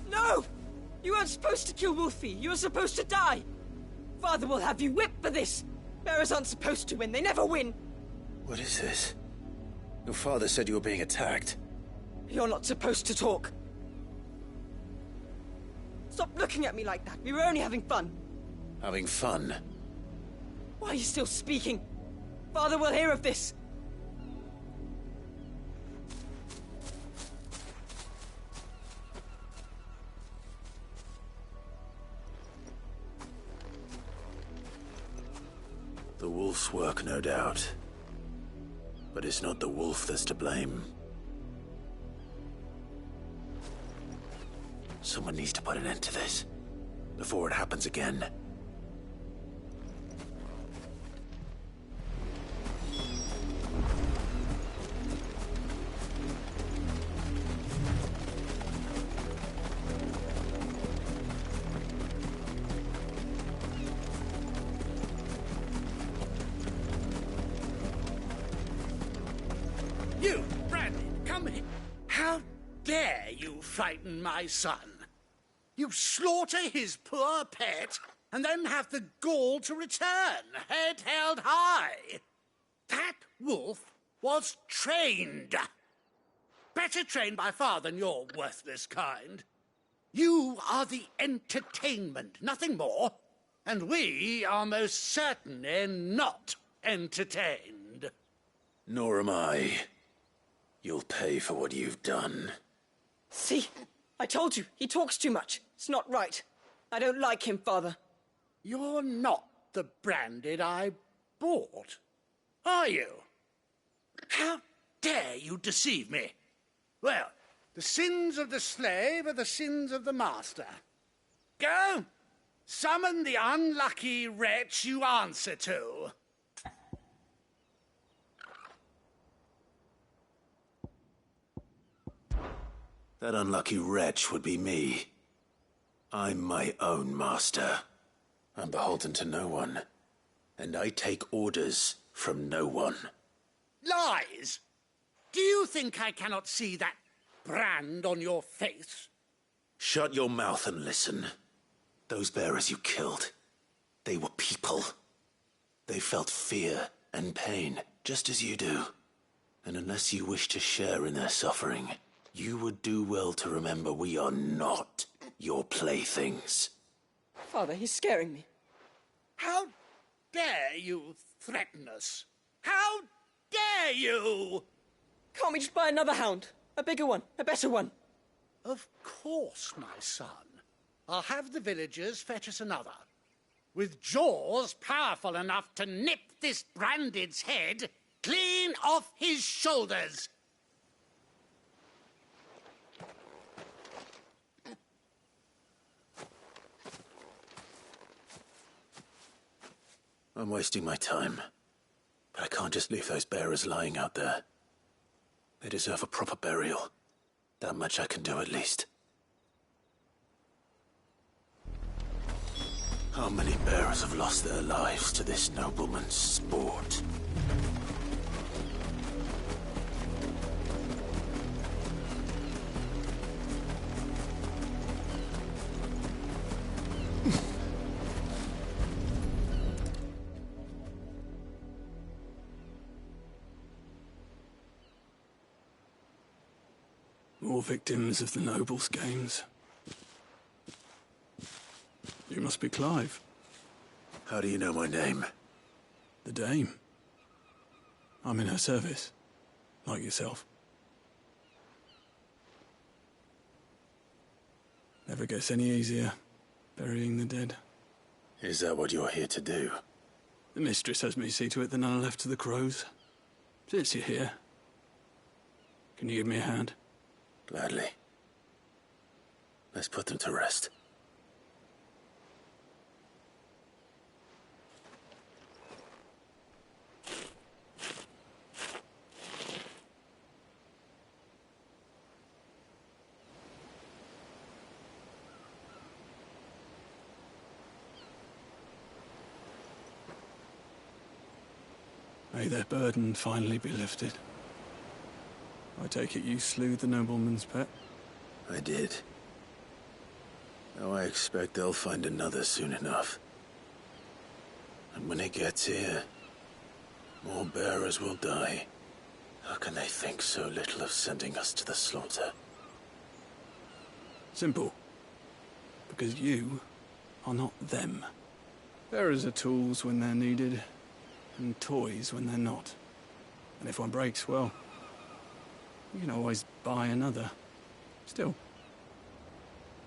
No! You weren't supposed to kill Wolfie. You were supposed to die. Father will have you whipped for this. Bearers aren't supposed to win. They never win. What is this? Your father said you were being attacked. You're not supposed to talk. Stop looking at me like that. We were only having fun. Having fun? Why are you still speaking? Father will hear of this. The wolf's work, no doubt. But it's not the wolf that's to blame. Someone needs to put an end to this, before it happens again. you frighten my son. You slaughter his poor pet, and then have the gall to return, head held high. That wolf was trained. Better trained by far than your worthless kind. You are the entertainment, nothing more. And we are most certainly not entertained. Nor am I. You'll pay for what you've done. See? I told you, he talks too much. It's not right. I don't like him, Father. You're not the Branded I bought, are you? How dare you deceive me? Well, the sins of the slave are the sins of the master. Go, summon the unlucky wretch you answer to. That unlucky wretch would be me. I'm my own master. I'm beholden to no one. And I take orders from no one. Lies! Do you think I cannot see that brand on your face? Shut your mouth and listen. Those bearers you killed, they were people. They felt fear and pain, just as you do. And unless you wish to share in their suffering, you would do well to remember we are not your playthings. Father, he's scaring me. How dare you threaten us? How dare you? Can't we just buy another hound? A bigger one, a better one. Of course, my son. I'll have the villagers fetch us another. With jaws powerful enough to nip this Branded's head clean off his shoulders. I'm wasting my time. But I can't just leave those bearers lying out there. They deserve a proper burial. That much I can do at least. How many bearers have lost their lives to this nobleman's sport? More victims of the nobles' games. You must be Clive. How do you know my name? The Dame. I'm in her service, like yourself. Never gets any easier, burying the dead. Is that what you're here to do? The mistress has me see to it that none are left to the crows. Since you're here, can you give me a hand? Gladly. Let's put them to rest. May their burden finally be lifted. I take it you slew the nobleman's pet? I did. Now I expect they'll find another soon enough. And when it gets here, more bearers will die. How can they think so little of sending us to the slaughter? Simple. Because you are not them. Bearers are tools when they're needed, and toys when they're not. And if one breaks, well, you can always buy another. Still,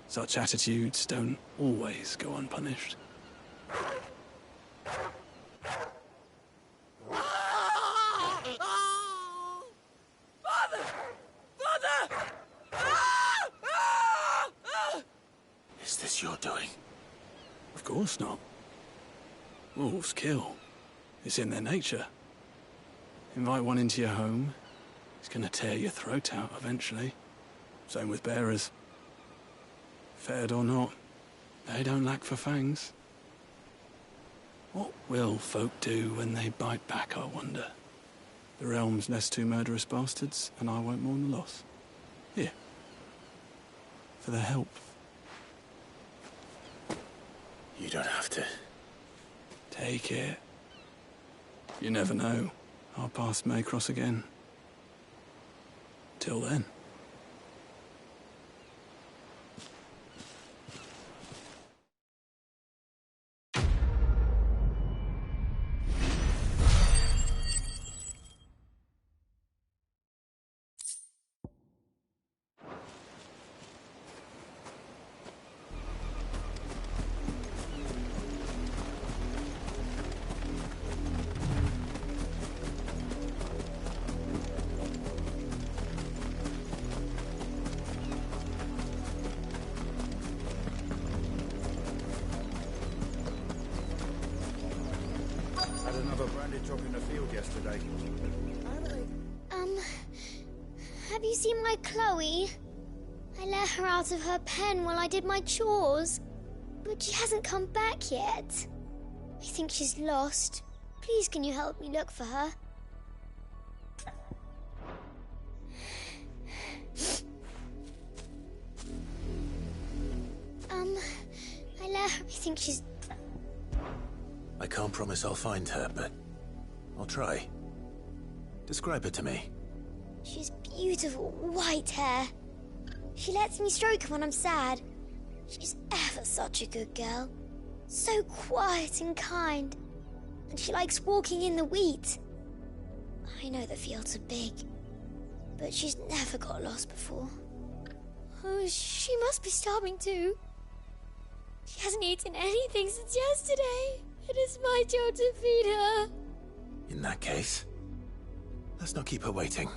such attitudes don't always go unpunished. Father! Father! Is this your doing? Of course not. Wolves kill. It's in their nature. Invite one into your home, he's gonna tear your throat out eventually. Same with bearers. Fed or not, they don't lack for fangs. What will folk do when they bite back, I wonder? The realm's nest two murderous bastards, and I won't mourn the loss. Here, for the help. You don't have to. Take it. You never know. Our paths may cross again. Till then. Had another branded drop in the field yesterday. Have you seen my Chloe? I let her out of her pen while I did my chores, but she hasn't come back yet. I think she's lost. Please, can you help me look for her? I let her. I think she's... I can't promise I'll find her, but I'll try. Describe her to me. She's beautiful white hair. She lets me stroke her when I'm sad. She's ever such a good girl. So quiet and kind. And she likes walking in the wheat. I know the fields are big, but she's never got lost before. Oh, she must be starving too. She hasn't eaten anything since yesterday. It is my job to feed her. In that case, let's not keep her waiting.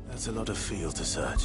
That's a lot of field to search.